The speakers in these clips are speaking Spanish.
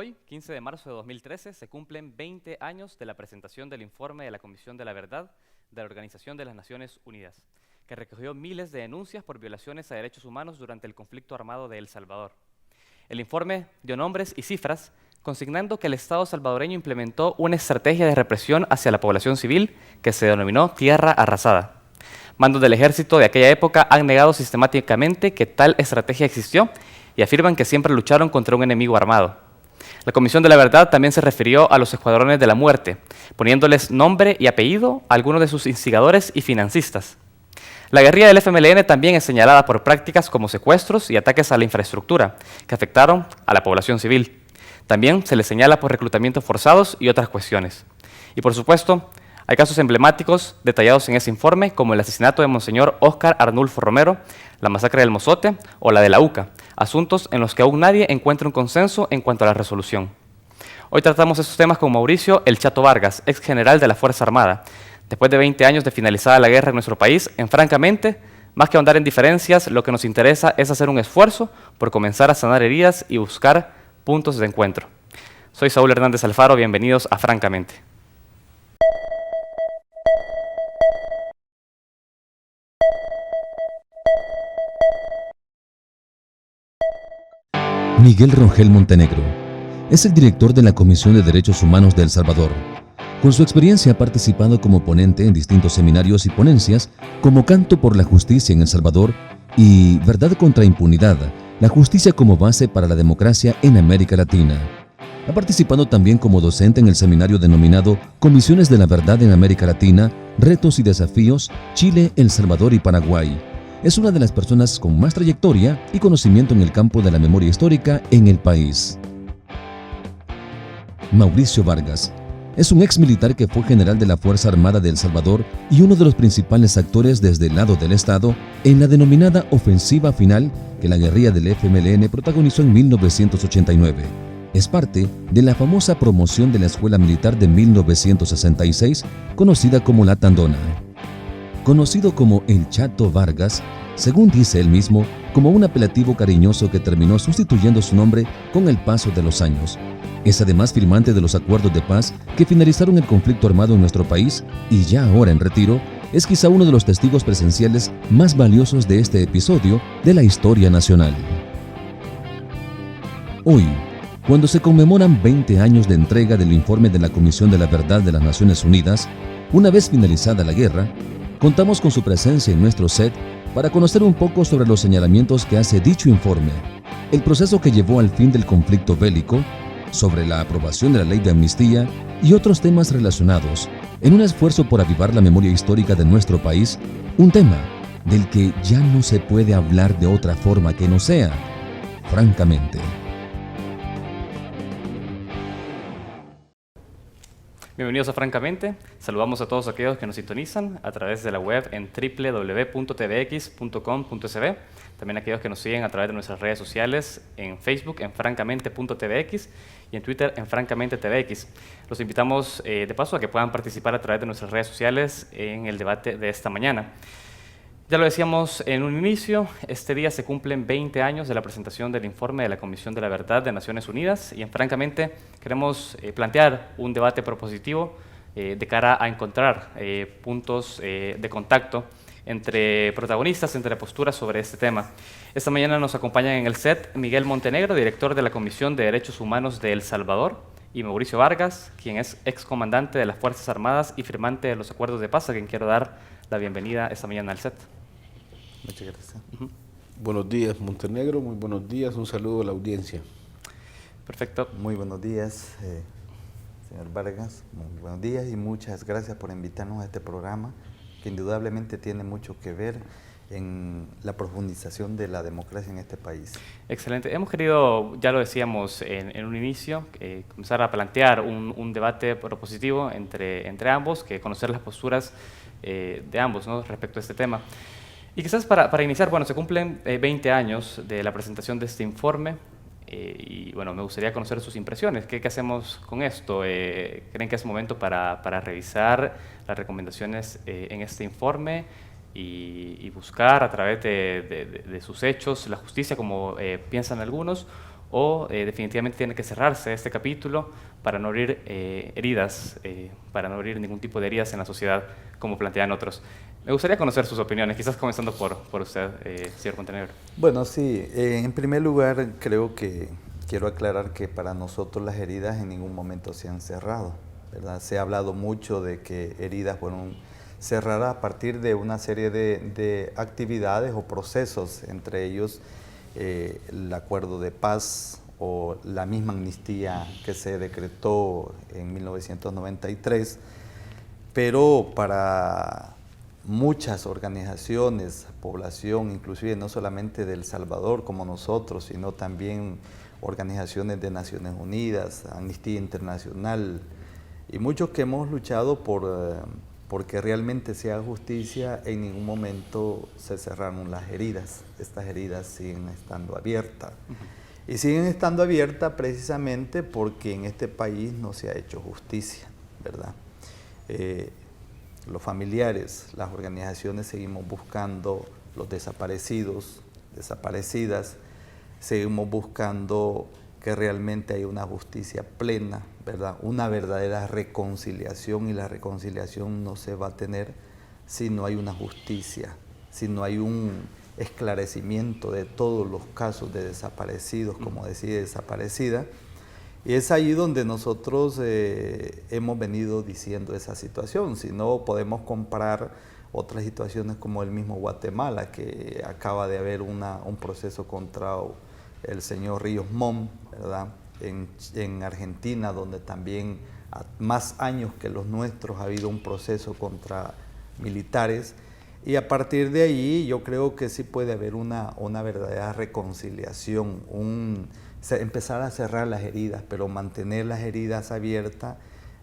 Hoy, 15 de marzo de 2013, se cumplen 20 años de la presentación del informe de la Comisión de la Verdad de la Organización de las Naciones Unidas, que recogió miles de denuncias por violaciones a derechos humanos durante el conflicto armado de El Salvador. El informe dio nombres y cifras, consignando que el Estado salvadoreño implementó una estrategia de represión hacia la población civil que se denominó Tierra Arrasada. Mandos del ejército de aquella época han negado sistemáticamente que tal estrategia existió y afirman que siempre lucharon contra un enemigo armado. La Comisión de la Verdad también se refirió a los escuadrones de la muerte, poniéndoles nombre y apellido a algunos de sus instigadores y financistas. La guerrilla del FMLN también es señalada por prácticas como secuestros y ataques a la infraestructura, que afectaron a la población civil. También se les señala por reclutamientos forzados y otras cuestiones. Y por supuesto, hay casos emblemáticos detallados en ese informe, como el asesinato de Monseñor Óscar Arnulfo Romero, la masacre del Mozote o la de la UCA, asuntos en los que aún nadie encuentra un consenso en cuanto a la resolución. Hoy tratamos estos temas con Mauricio El Chato Vargas, ex general de la Fuerza Armada. Después de 20 años de finalizada la guerra en nuestro país, francamente, más que ahondar en diferencias, lo que nos interesa es hacer un esfuerzo por comenzar a sanar heridas y buscar puntos de encuentro. Soy Saúl Hernández Alfaro, bienvenidos a Francamente. Miguel Rongel Montenegro es el director de la Comisión de Derechos Humanos de El Salvador. Con su experiencia ha participado como ponente en distintos seminarios y ponencias como Canto por la Justicia en El Salvador y Verdad contra Impunidad, la justicia como base para la democracia en América Latina. Ha participado también como docente en el seminario denominado Comisiones de la Verdad en América Latina, Retos y Desafíos, Chile, El Salvador y Paraguay. Es una de las personas con más trayectoria y conocimiento en el campo de la memoria histórica en el país. Mauricio Vargas es un ex militar que fue general de la Fuerza Armada de El Salvador y uno de los principales actores desde el lado del Estado en la denominada ofensiva final que la guerrilla del FMLN protagonizó en 1989. Es parte de la famosa promoción de la Escuela Militar de 1966, conocida como La Tandona. Conocido como El Chato Vargas, según dice él mismo, como un apelativo cariñoso que terminó sustituyendo su nombre con el paso de los años. Es además firmante de los acuerdos de paz que finalizaron el conflicto armado en nuestro país y ya ahora en retiro, es quizá uno de los testigos presenciales más valiosos de este episodio de la historia nacional. Hoy, cuando se conmemoran 20 años de entrega del informe de la Comisión de la Verdad de las Naciones Unidas, una vez finalizada la guerra, contamos con su presencia en nuestro set para conocer un poco sobre los señalamientos que hace dicho informe, el proceso que llevó al fin del conflicto bélico, sobre la aprobación de la ley de amnistía y otros temas relacionados, en un esfuerzo por avivar la memoria histórica de nuestro país, un tema del que ya no se puede hablar de otra forma que no sea, francamente. Bienvenidos a Francamente. Saludamos a todos aquellos que nos sintonizan a través de la web en www.tvx.com.sb. También a aquellos que nos siguen a través de nuestras redes sociales en Facebook en francamente.tvx y en Twitter en francamente.tvx. Los invitamos de paso a que puedan participar a través de nuestras redes sociales en el debate de esta mañana. Ya lo decíamos en un inicio, este día se cumplen 20 años de la presentación del informe de la Comisión de la Verdad de Naciones Unidas y francamente queremos plantear un debate propositivo de cara a encontrar puntos de contacto entre protagonistas, entre posturas sobre este tema. Esta mañana nos acompañan en el set Miguel Montenegro, director de la Comisión de Derechos Humanos de El Salvador, y Mauricio Vargas, quien es excomandante de las Fuerzas Armadas y firmante de los acuerdos de paz, a quien quiero dar la bienvenida esta mañana al set. Muchas gracias. Buenos días, Montenegro, muy buenos días, un saludo a la audiencia. Perfecto. Muy buenos días, señor Vargas, muy buenos días y muchas gracias por invitarnos a este programa que indudablemente tiene mucho que ver en la profundización de la democracia en este país. Excelente. Hemos querido, ya lo decíamos en un inicio, comenzar a plantear un debate propositivo entre ambos, que conocer las posturas de ambos, ¿no?, respecto a este tema. Y quizás para iniciar, bueno, se cumplen 20 años de la presentación de este informe y bueno, me gustaría conocer sus impresiones. ¿Qué hacemos con esto? ¿Creen que es momento para revisar las recomendaciones en este informe y buscar a través de sus hechos la justicia como piensan algunos? o definitivamente tiene que cerrarse este capítulo para no abrir para no abrir ningún tipo de heridas en la sociedad como plantean otros. Me gustaría conocer sus opiniones, quizás comenzando por usted, señor Montenegro. Bueno, sí, en primer lugar creo que quiero aclarar que para nosotros las heridas en ningún momento se han cerrado, ¿verdad? Se ha hablado mucho de que heridas fueron cerradas a partir de una serie de actividades o procesos, entre ellos el acuerdo de paz o la misma amnistía que se decretó en 1993, pero para muchas organizaciones, población, inclusive no solamente de El Salvador como nosotros, sino también organizaciones de Naciones Unidas, Amnistía Internacional, y muchos que hemos luchado porque realmente se haga justicia, en ningún momento se cerraron las heridas. Estas heridas siguen estando abiertas. Y siguen estando abiertas precisamente porque en este país no se ha hecho justicia, ¿verdad? Los familiares, las organizaciones seguimos buscando los desaparecidos, desaparecidas, seguimos buscando que realmente haya una justicia plena, ¿verdad? Una verdadera reconciliación, y la reconciliación no se va a tener si no hay una justicia, si no hay un esclarecimiento de todos los casos de desaparecidos, como decía, desaparecida. Y es ahí donde nosotros hemos venido diciendo esa situación. Si no, podemos comparar otras situaciones como el mismo Guatemala, que acaba de haber un proceso contra el señor Ríos Montt, ¿verdad? En Argentina, donde también más años que los nuestros ha habido un proceso contra militares. Y a partir de ahí yo creo que sí puede haber una verdadera reconciliación, empezar a cerrar las heridas, pero mantener las heridas abiertas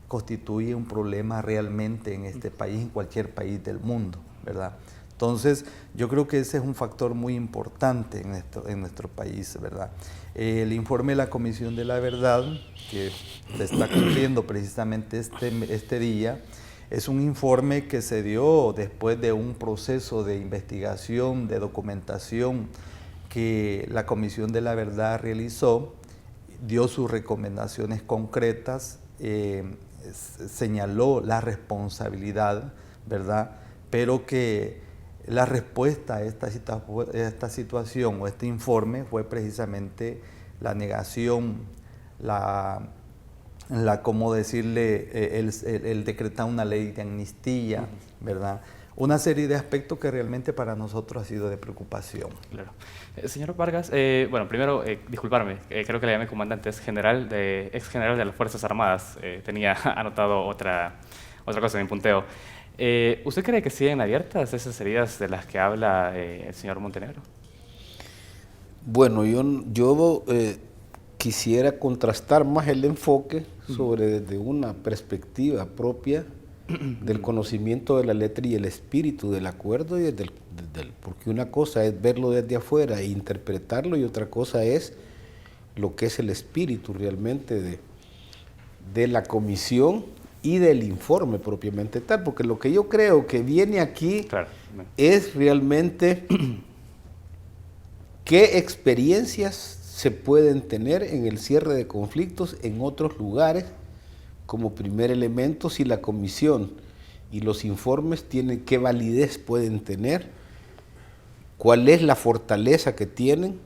constituye un problema realmente en este país, en cualquier país del mundo, ¿verdad? Entonces, yo creo que ese es un factor muy importante en nuestro país, ¿verdad? El informe de la Comisión de la Verdad, que se está cumpliendo precisamente este día, es un informe que se dio después de un proceso de investigación, de documentación que la Comisión de la Verdad realizó, dio sus recomendaciones concretas, señaló la responsabilidad, ¿verdad? Pero que la respuesta a esta situación o este informe fue precisamente la negación, ¿cómo decirle? El decretar una ley de amnistía, ¿verdad? Una serie de aspectos que realmente para nosotros ha sido de preocupación. Claro. Señor Vargas, bueno, primero, disculparme, creo que le llamé comandante, es ex general de las Fuerzas Armadas. Tenía anotado otra cosa en mi punteo. ¿Usted cree que siguen abiertas esas heridas de las que habla el señor Montenegro? Bueno, yo quisiera contrastar más el enfoque desde una perspectiva propia del conocimiento de la letra y el espíritu del acuerdo, y porque una cosa es verlo desde afuera e interpretarlo, y otra cosa es lo que es el espíritu realmente de la comisión y del informe propiamente tal, porque lo que yo creo que viene aquí, claro, es realmente qué experiencias se pueden tener en el cierre de conflictos en otros lugares. Como primer elemento, si la comisión y los informes tienen, qué validez pueden tener, cuál es la fortaleza que tienen,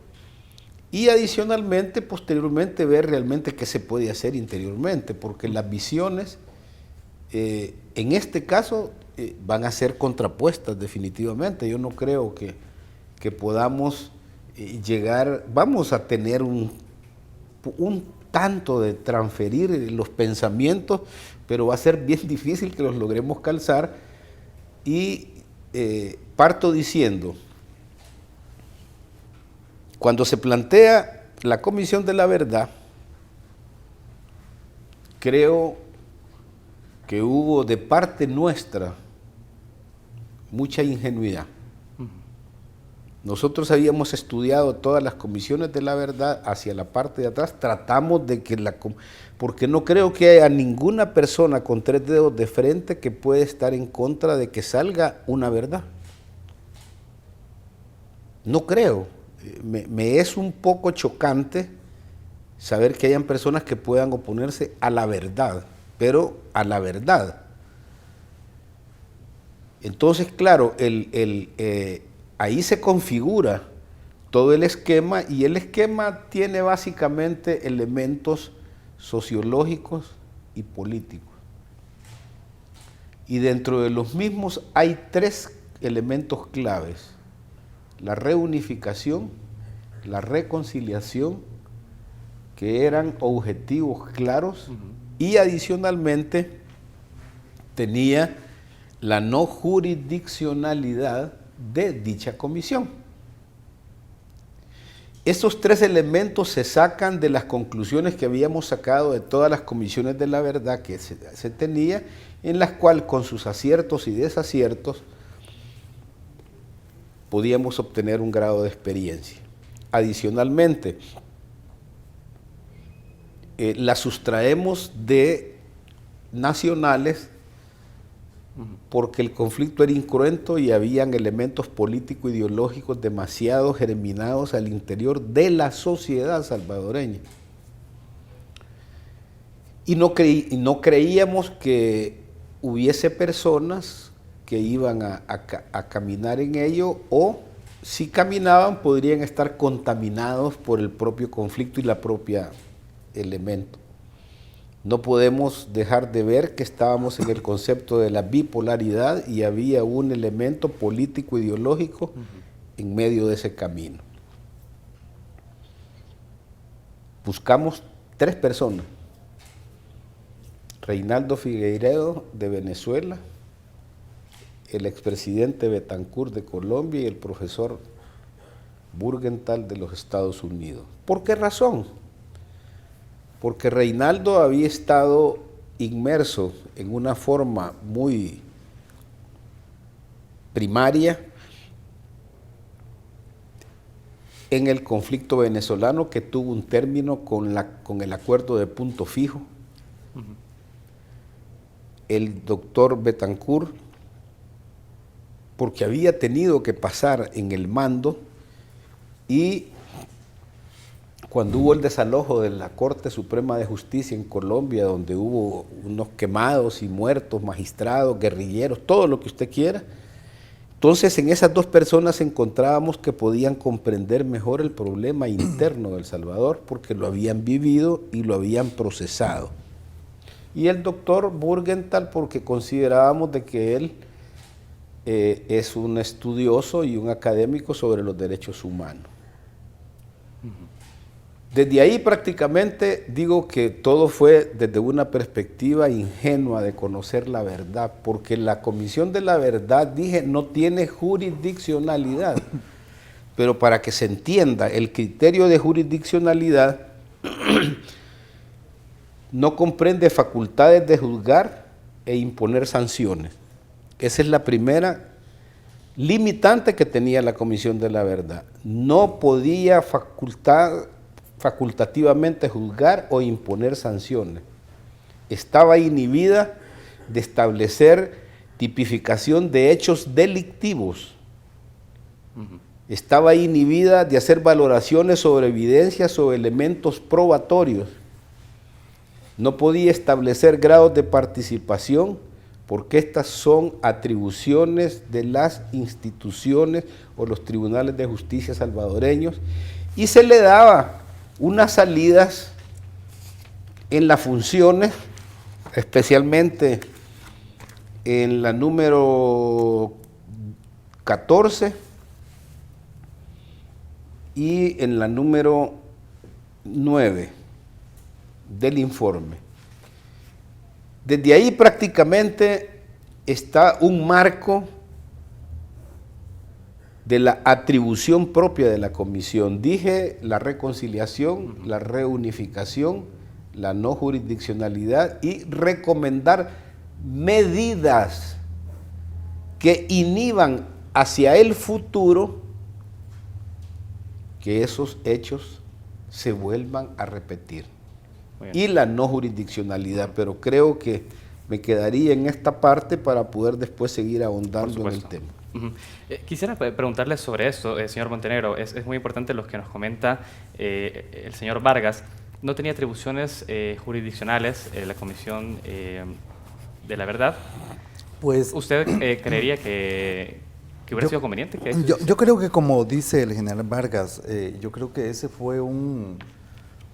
y adicionalmente, posteriormente, ver realmente qué se puede hacer interiormente, porque las visiones, en este caso, van a ser contrapuestas definitivamente. Yo no creo que podamos llegar, vamos a tener un tanto de transferir los pensamientos, pero va a ser bien difícil que los logremos calzar. Y parto diciendo, cuando se plantea la Comisión de la Verdad, creo que hubo de parte nuestra mucha ingenuidad. Nosotros habíamos estudiado todas las comisiones de la verdad hacia la parte de atrás, tratamos de que porque no creo que haya ninguna persona con 3 dedos de frente que pueda estar en contra de que salga una verdad. No creo, me es un poco chocante saber que hayan personas que puedan oponerse a la verdad, pero a la verdad. Entonces, claro, ahí se configura todo el esquema, y el esquema tiene básicamente elementos sociológicos y políticos. Y dentro de los mismos hay 3 elementos claves: la reunificación, la reconciliación, que eran objetivos claros, y adicionalmente tenía la no jurisdiccionalidad de dicha comisión. Estos 3 elementos se sacan de las conclusiones que habíamos sacado de todas las comisiones de la verdad que se tenía, en las cuales con sus aciertos y desaciertos podíamos obtener un grado de experiencia. Adicionalmente, la sustraemos de nacionales porque el conflicto era incruento y habían elementos político-ideológicos demasiado germinados al interior de la sociedad salvadoreña. Y no creíamos que hubiese personas que iban a caminar en ello, o si caminaban podrían estar contaminados por el propio conflicto y la propia elemento. No podemos dejar de ver que estábamos en el concepto de la bipolaridad y había un elemento político ideológico en medio de ese camino. Buscamos 3 personas: Reinaldo Figueiredo de Venezuela, el expresidente Betancourt de Colombia y el profesor Burgenthal de los Estados Unidos. ¿Por qué razón? Porque Reinaldo había estado inmerso en una forma muy primaria en el conflicto venezolano, que tuvo un término con el acuerdo de punto fijo. El doctor Betancourt, porque había tenido que pasar en el mando, y cuando hubo el desalojo de la Corte Suprema de Justicia en Colombia, donde hubo unos quemados y muertos, magistrados, guerrilleros, todo lo que usted quiera, entonces en esas 2 personas encontrábamos que podían comprender mejor el problema interno de El Salvador, porque lo habían vivido y lo habían procesado. Y el doctor Burgenthal, porque considerábamos de que él es un estudioso y un académico sobre los derechos humanos. Desde ahí prácticamente digo que todo fue desde una perspectiva ingenua de conocer la verdad, porque la Comisión de la Verdad, dije, no tiene jurisdiccionalidad, pero para que se entienda, el criterio de jurisdiccionalidad no comprende facultades de juzgar e imponer sanciones. Esa es la primera limitante que tenía la Comisión de la Verdad. No podía facultativamente juzgar o imponer sanciones. Estaba inhibida de establecer tipificación de hechos delictivos. Estaba inhibida de hacer valoraciones sobre evidencias o elementos probatorios. No podía establecer grados de participación, porque estas son atribuciones de las instituciones o los tribunales de justicia salvadoreños, y se le daba unas salidas en las funciones, especialmente en la número 14 y en la número 9 del informe. Desde ahí prácticamente está un marco de la atribución propia de la comisión. Dije la reconciliación, la reunificación, la no jurisdiccionalidad y recomendar medidas que inhiban hacia el futuro que esos hechos se vuelvan a repetir. Y la no jurisdiccionalidad, pero creo que me quedaría en esta parte para poder después seguir ahondando en el tema. Quisiera preguntarle sobre esto, señor Montenegro. Es muy importante lo que nos comenta el señor Vargas, no tenía atribuciones jurisdiccionales la Comisión de la Verdad. Pues, ¿Usted creería que hubiera sido conveniente? Yo creo que, como dice el general Vargas, yo creo que ese fue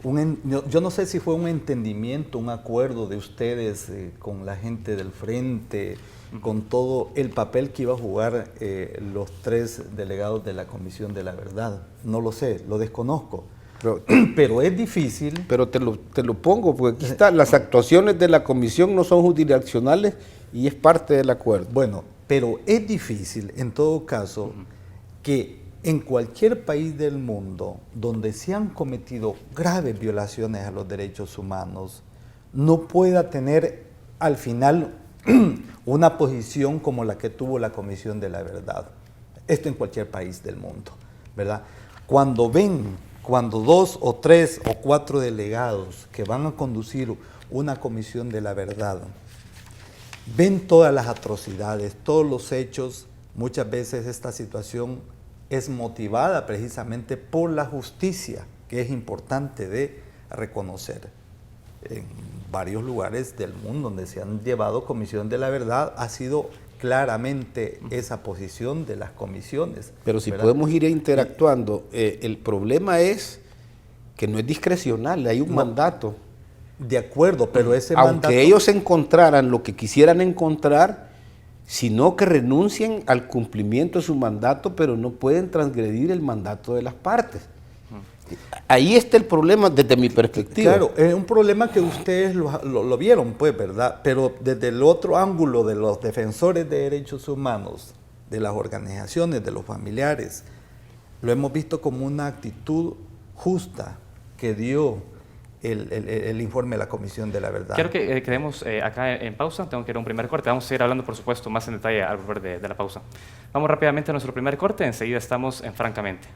yo no sé si fue un entendimiento, un acuerdo de ustedes con la gente del frente, con todo el papel que iba a jugar los 3 delegados de la Comisión de la Verdad. No lo sé, lo desconozco. Pero es difícil. Pero te lo pongo, porque aquí está, las actuaciones de la comisión no son jurisdiccionales y es parte del acuerdo. Bueno, pero es difícil, en todo caso, que en cualquier país del mundo donde se han cometido graves violaciones a los derechos humanos, no pueda tener al final una posición como la que tuvo la Comisión de la Verdad. Esto en cualquier país del mundo, ¿verdad? Cuando 2 o 3 o 4 delegados que van a conducir una Comisión de la Verdad ven todas las atrocidades, todos los hechos, muchas veces esta situación es motivada precisamente por la justicia, que es importante de reconocer. En varios lugares del mundo donde se han llevado Comisión de la Verdad ha sido claramente esa posición de las comisiones. Pero si ¿verdad? podemos ir interactuando, el problema es que no es discrecional, hay un mandato. De acuerdo, pero ese Aunque mandato... ellos encontraran lo que quisieran encontrar, sino que renuncien al cumplimiento de su mandato, pero no pueden transgredir el mandato de las partes. Ahí está el problema desde mi perspectiva. Claro, es un problema que ustedes lo vieron, pues, ¿verdad? Pero desde el otro ángulo de los defensores de derechos humanos, de las organizaciones, de los familiares, lo hemos visto como una actitud justa que dio el informe de la Comisión de la Verdad. Quiero que quedemos acá en pausa, tengo que ir a un primer corte, vamos a seguir hablando por supuesto más en detalle al volver de la pausa. Vamos rápidamente a nuestro primer corte, enseguida estamos en Francamente.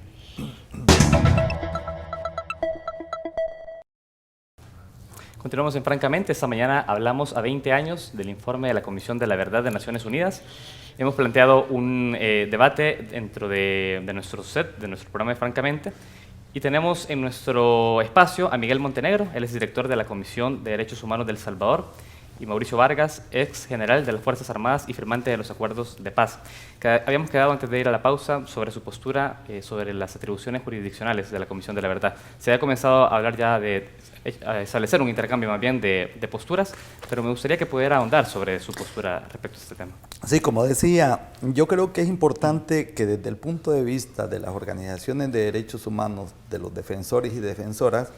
Continuamos en Francamente. Esta mañana hablamos a 20 años del informe de la Comisión de la Verdad de Naciones Unidas. Hemos planteado un debate dentro de nuestro set, de nuestro programa de Francamente. Y tenemos en nuestro espacio a Miguel Montenegro, él es director de la Comisión de Derechos Humanos de El Salvador, y Mauricio Vargas, ex general de las Fuerzas Armadas y firmante de los acuerdos de paz. Habíamos quedado antes de ir a la pausa sobre su postura sobre las atribuciones jurisdiccionales de la Comisión de la Verdad. Se había comenzado a hablar ya de establecer un intercambio más bien de posturas, pero me gustaría que pudiera ahondar sobre su postura respecto a este tema. Sí, como decía, yo creo que es importante que desde el punto de vista de las organizaciones de derechos humanos, de los defensores y defensoras,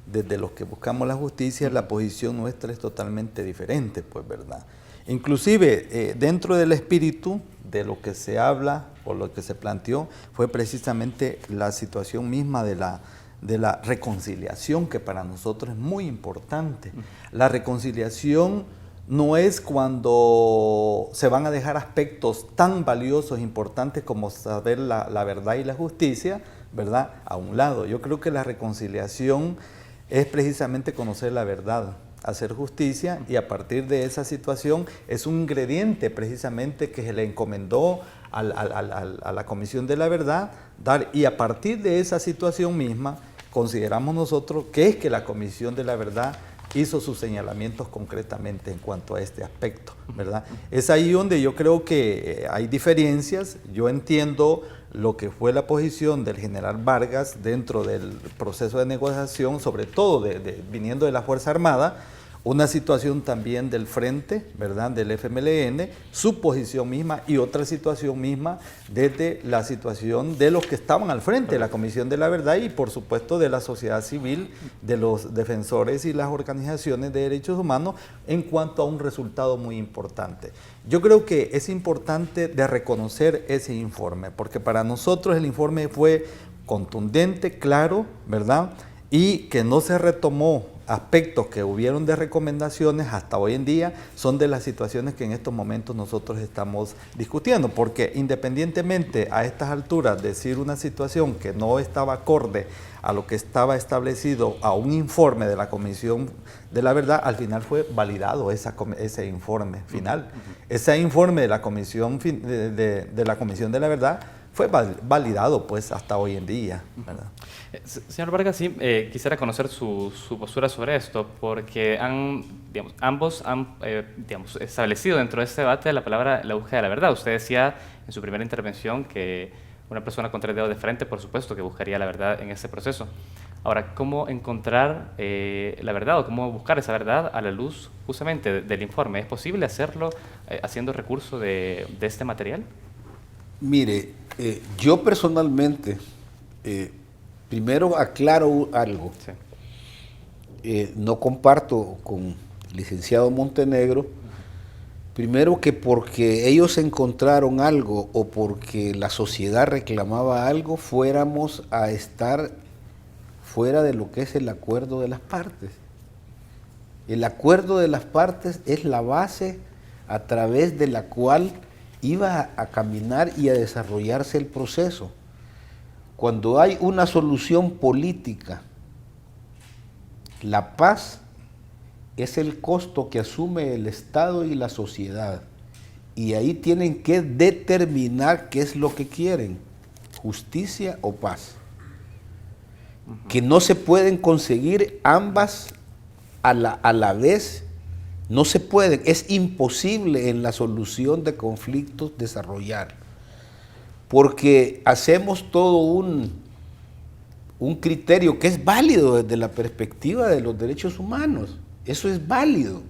desde los que buscamos la justicia, la posición nuestra es totalmente diferente, pues, ¿verdad? Inclusive, dentro del espíritu de lo que se habla o lo que se planteó, fue precisamente la situación misma de la reconciliación, que para nosotros es muy importante. La reconciliación no es cuando se van a dejar aspectos tan valiosos, importantes como saber la verdad y la justicia, ¿verdad?, a un lado. Yo creo que la reconciliación es precisamente conocer la verdad, hacer justicia, y a partir de esa situación es un ingrediente precisamente que se le encomendó a la Comisión de la Verdad dar, y a partir de esa situación misma consideramos nosotros que es que la Comisión de la Verdad hizo sus señalamientos concretamente en cuanto a este aspecto, ¿verdad? Es ahí donde yo creo que hay diferencias. Yo entiendo lo que fue la posición del general Vargas dentro del proceso de negociación, sobre todo viniendo de la Fuerza Armada, una situación también del frente, ¿verdad?, del FMLN, su posición misma, y otra situación misma desde la situación de los que estaban al frente de la Comisión de la Verdad y por supuesto de la sociedad civil, de los defensores y las organizaciones de derechos humanos, en cuanto a un resultado muy importante. Yo creo que es importante de reconocer ese informe, porque para nosotros el informe fue contundente, claro, ¿verdad?, y que no se retomó aspectos que hubieron de recomendaciones hasta hoy en día, son de las situaciones que en estos momentos nosotros estamos discutiendo, porque independientemente a estas alturas decir una situación que no estaba acorde a lo que estaba establecido a un informe de la Comisión de la Verdad, al final fue validado ese informe final. Ese informe de la Comisión de la Verdad fue validado pues hasta hoy en día, ¿verdad? Señor Vargas, sí, quisiera conocer su postura sobre esto, porque ambos han establecido dentro de este debate la palabra la búsqueda de la verdad. Usted decía en su primera intervención que una persona con 3 dedos de frente, por supuesto, que buscaría la verdad en ese proceso. Ahora, ¿cómo encontrar la verdad o cómo buscar esa verdad a la luz justamente del informe? ¿Es posible hacerlo haciendo recurso de este material? Mire, yo personalmente, primero aclaro algo. Sí. No comparto con el licenciado Montenegro, primero que porque ellos encontraron algo o porque la sociedad reclamaba algo, fuéramos a estar fuera de lo que es el acuerdo de las partes. El acuerdo de las partes es la base a través de la cual iba a caminar y a desarrollarse el proceso. Cuando hay una solución política, la paz es el costo que asume el Estado y la sociedad. Y ahí tienen que determinar qué es lo que quieren, justicia o paz. Que no se pueden conseguir ambas a la vez, no se pueden, es imposible en la solución de conflictos desarrollar, porque hacemos todo un criterio que es válido desde la perspectiva de los derechos humanos, eso es válido,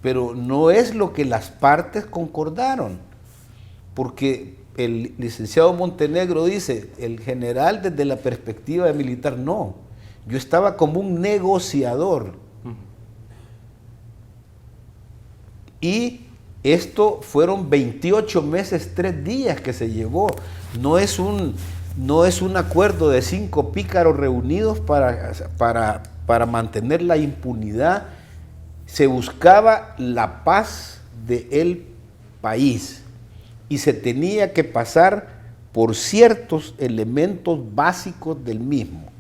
pero no es lo que las partes concordaron, porque el licenciado Montenegro dice, el general desde la perspectiva de militar, no, yo estaba como un negociador. Y esto fueron 28 meses, 3 días que se llevó. No es un acuerdo de 5 pícaros reunidos para mantener la impunidad. Se buscaba la paz del país. Y se tenía que pasar por ciertos elementos básicos del mismo.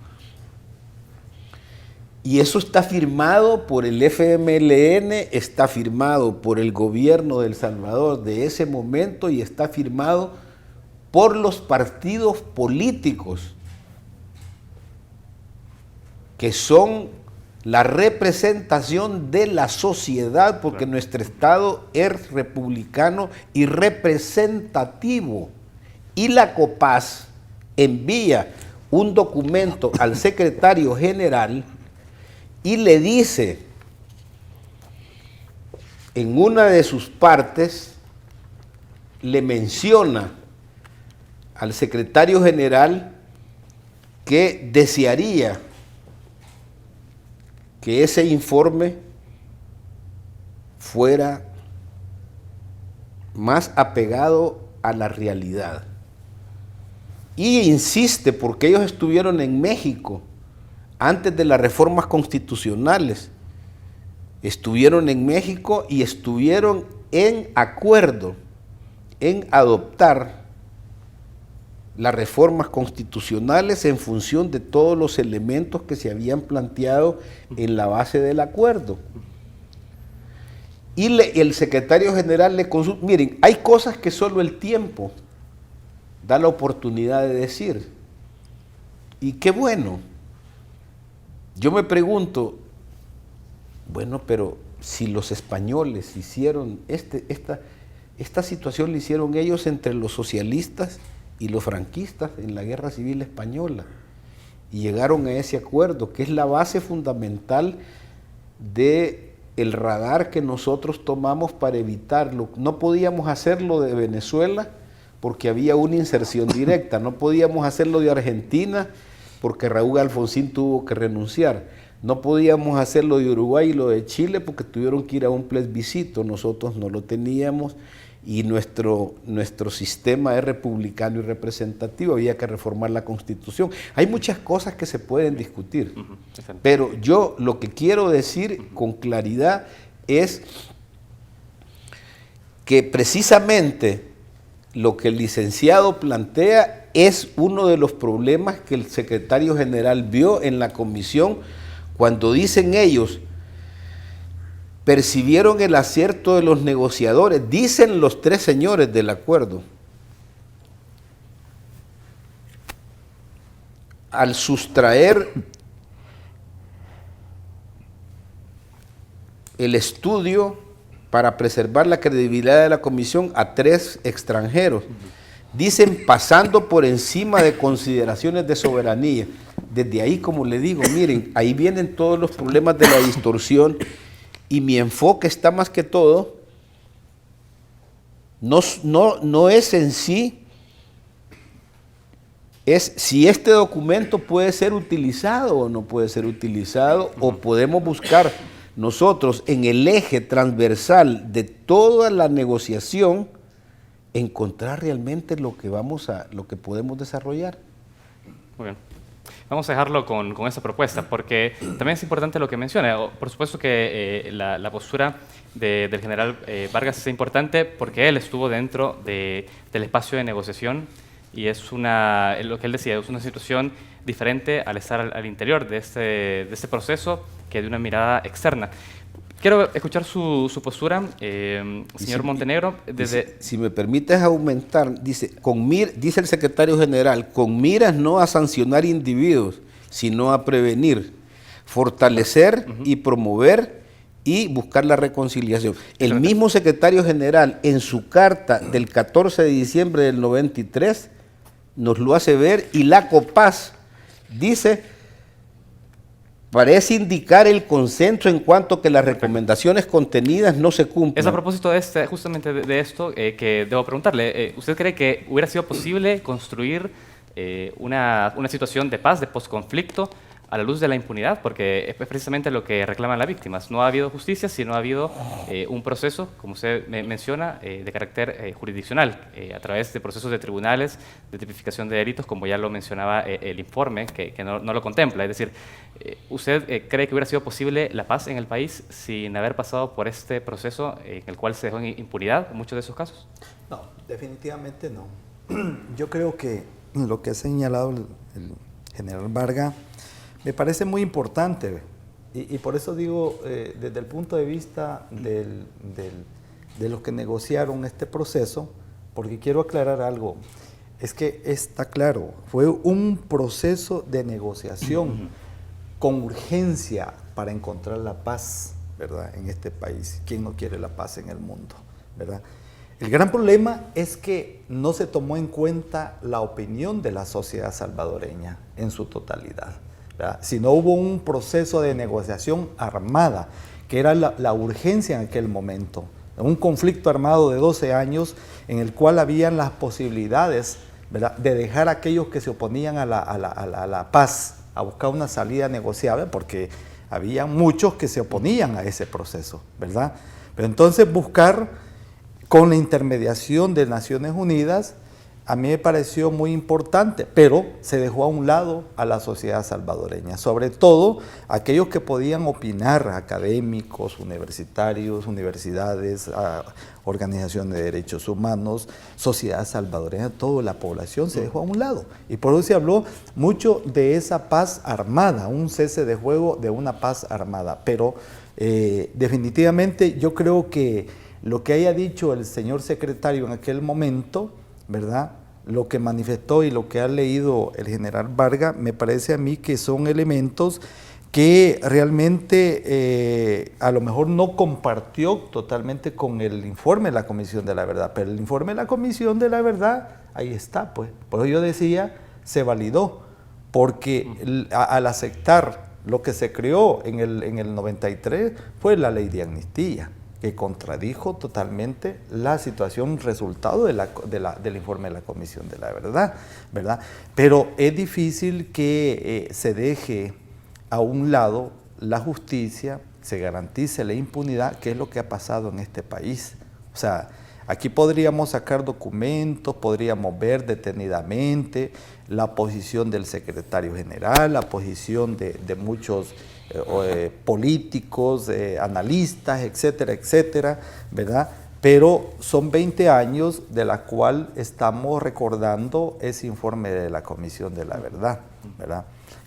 Y eso está firmado por el FMLN, está firmado por el gobierno de El Salvador de ese momento y está firmado por los partidos políticos que son la representación de la sociedad, porque nuestro Estado es republicano y representativo. Y la COPAS envía un documento al secretario general y le dice, en una de sus partes, le menciona al secretario general que desearía que ese informe fuera más apegado a la realidad. Y insiste, porque ellos estuvieron en México antes de las reformas constitucionales, estuvieron en México y estuvieron en acuerdo en adoptar las reformas constitucionales en función de todos los elementos que se habían planteado en la base del acuerdo. Y el secretario general le consulta, miren, hay cosas que solo el tiempo da la oportunidad de decir. Y qué bueno. Yo me pregunto, bueno, pero si los españoles hicieron esta situación la hicieron ellos entre los socialistas y los franquistas en la Guerra Civil Española, y llegaron a ese acuerdo, que es la base fundamental del radar que nosotros tomamos para evitarlo. No podíamos hacerlo de Venezuela porque había una inserción directa, no podíamos hacerlo de Argentina porque Raúl Alfonsín tuvo que renunciar, no podíamos hacerlo de Uruguay y lo de Chile porque tuvieron que ir a un plebiscito, nosotros no lo teníamos. Y nuestro sistema es republicano y representativo, había que reformar la Constitución. Hay muchas cosas que se pueden discutir, pero yo lo que quiero decir con claridad es que precisamente lo que el licenciado plantea es uno de los problemas que el secretario general vio en la comisión cuando dicen ellos, percibieron el acierto de los negociadores, dicen los 3 señores del acuerdo, al sustraer el estudio para preservar la credibilidad de la comisión a 3 extranjeros. Dicen pasando por encima de consideraciones de soberanía. Desde ahí, como le digo, miren, ahí vienen todos los problemas de la distorsión y mi enfoque está más que todo, no es en sí, es si este documento puede ser utilizado o no puede ser utilizado, o podemos buscar nosotros en el eje transversal de toda la negociación encontrar realmente lo que podemos desarrollar. Muy bien. Vamos a dejarlo con esa propuesta, porque también es importante lo que menciona. Por supuesto que la postura del general Vargas es importante porque él estuvo dentro del espacio de negociación y es lo que él decía, es una situación diferente al estar al interior de este proceso que de una mirada externa. Quiero escuchar su postura, señor Montenegro. Si me permites aumentar, dice el secretario general, con miras no a sancionar individuos, sino a prevenir, fortalecer y promover y buscar la reconciliación. El mismo secretario general, en su carta del 14 de diciembre del 93, nos lo hace ver, y la COPAS dice: parece indicar el consenso en cuanto que las recomendaciones contenidas no se cumplen. Es a propósito justamente de esto que debo preguntarle. ¿Usted cree que hubiera sido posible construir una situación de paz, de posconflicto, a la luz de la impunidad? Porque es precisamente lo que reclaman las víctimas. No ha habido justicia, sino ha habido un proceso, como usted menciona, de carácter jurisdiccional, a través de procesos de tribunales, de tipificación de delitos, como ya lo mencionaba el informe, que no lo contempla. Es decir, ¿usted cree que hubiera sido posible la paz en el país sin haber pasado por este proceso en el cual se dejó en impunidad en muchos de esos casos? No, definitivamente no. Yo creo que lo que ha señalado el general Vargas me parece muy importante, y por eso digo, desde el punto de vista de los que negociaron este proceso, porque quiero aclarar algo, es que está claro, fue un proceso de negociación con urgencia para encontrar la paz, ¿verdad?, en este país. ¿Quién no quiere la paz en el mundo, verdad? El gran problema es que no se tomó en cuenta la opinión de la sociedad salvadoreña en su totalidad, ¿verdad? Si no hubo un proceso de negociación armada, que era la urgencia en aquel momento, un conflicto armado de 12 años en el cual habían las posibilidades, ¿verdad?, de dejar a aquellos que se oponían a la paz, a buscar una salida negociable, porque había muchos que se oponían a ese proceso, ¿verdad? Pero entonces buscar, con la intermediación de Naciones Unidas, a mí me pareció muy importante, pero se dejó a un lado a la sociedad salvadoreña, sobre todo aquellos que podían opinar, académicos, universitarios, universidades, organizaciones de derechos humanos, sociedad salvadoreña, toda la población se dejó a un lado. Y por eso se habló mucho de esa paz armada, un cese de fuego de una paz armada. Pero definitivamente yo creo que lo que haya dicho el señor secretario en aquel momento, ¿verdad?, lo que manifestó y lo que ha leído el general Vargas, me parece a mí que son elementos que realmente a lo mejor no compartió totalmente con el informe de la Comisión de la Verdad, pero el informe de la Comisión de la Verdad, ahí está, pues. Por eso yo decía, se validó, porque al aceptar lo que se creó en el 93 fue la ley de amnistía, que contradijo totalmente la situación resultado del informe de la Comisión de la Verdad, ¿verdad? Pero es difícil que se deje a un lado la justicia, se garantice la impunidad, que es lo que ha pasado en este país. O sea, aquí podríamos sacar documentos, podríamos ver detenidamente la posición del secretario general, la posición de muchos políticos, analistas, etcétera, etcétera, ¿verdad? Pero son 20 años de la cual estamos recordando ese informe de la Comisión de la Verdad, ¿verdad?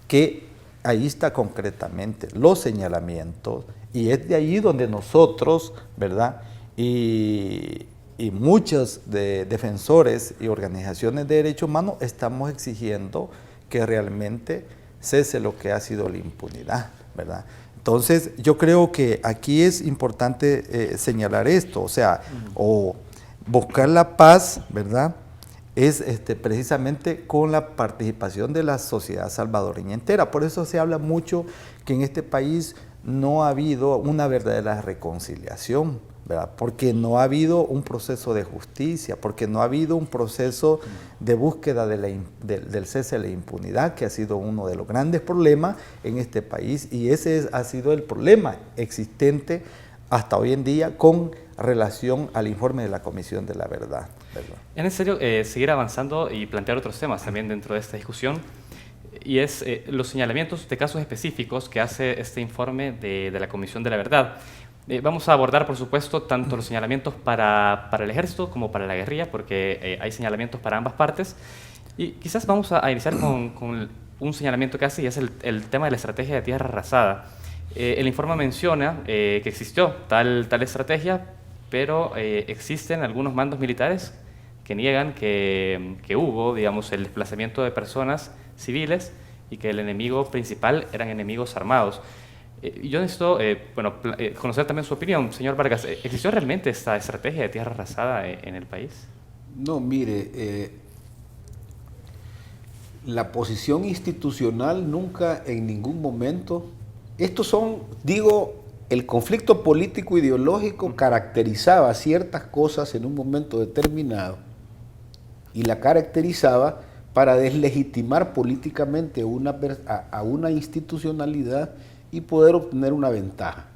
Que ahí está concretamente los señalamientos, y es de ahí donde nosotros, ¿verdad?, y muchos defensores y organizaciones de derechos humanos estamos exigiendo que realmente cese lo que ha sido la impunidad, ¿verdad? Entonces, yo creo que aquí es importante señalar esto, o sea, o buscar la paz, ¿verdad? Es precisamente con la participación de la sociedad salvadoreña entera. Por eso se habla mucho que en este país no ha habido una verdadera reconciliación, ¿verdad? Porque no ha habido un proceso de justicia, porque no ha habido un proceso de búsqueda del cese de la impunidad, que ha sido uno de los grandes problemas en este país, y ese ha sido el problema existente hasta hoy en día con relación al informe de la Comisión de la Verdad, ¿verdad? Es necesario seguir avanzando y plantear otros temas también dentro de esta discusión, y es los señalamientos de casos específicos que hace este informe de la Comisión de la Verdad. Vamos a abordar, por supuesto, tanto los señalamientos para el ejército como para la guerrilla, porque hay señalamientos para ambas partes. Y quizás vamos a iniciar con un señalamiento que hace, y es el tema de la estrategia de tierra arrasada. El informe menciona que existió tal estrategia, pero existen algunos mandos militares que niegan que hubo, digamos, el desplazamiento de personas civiles y que el enemigo principal eran enemigos armados. Yo necesito conocer también su opinión. Señor Vargas, ¿existió realmente esta estrategia de tierra arrasada en el país? No, mire, la posición institucional nunca en ningún momento, estos son, digo, el conflicto político ideológico caracterizaba ciertas cosas en un momento determinado y la caracterizaba para deslegitimar políticamente a una institucionalidad y poder obtener una ventaja.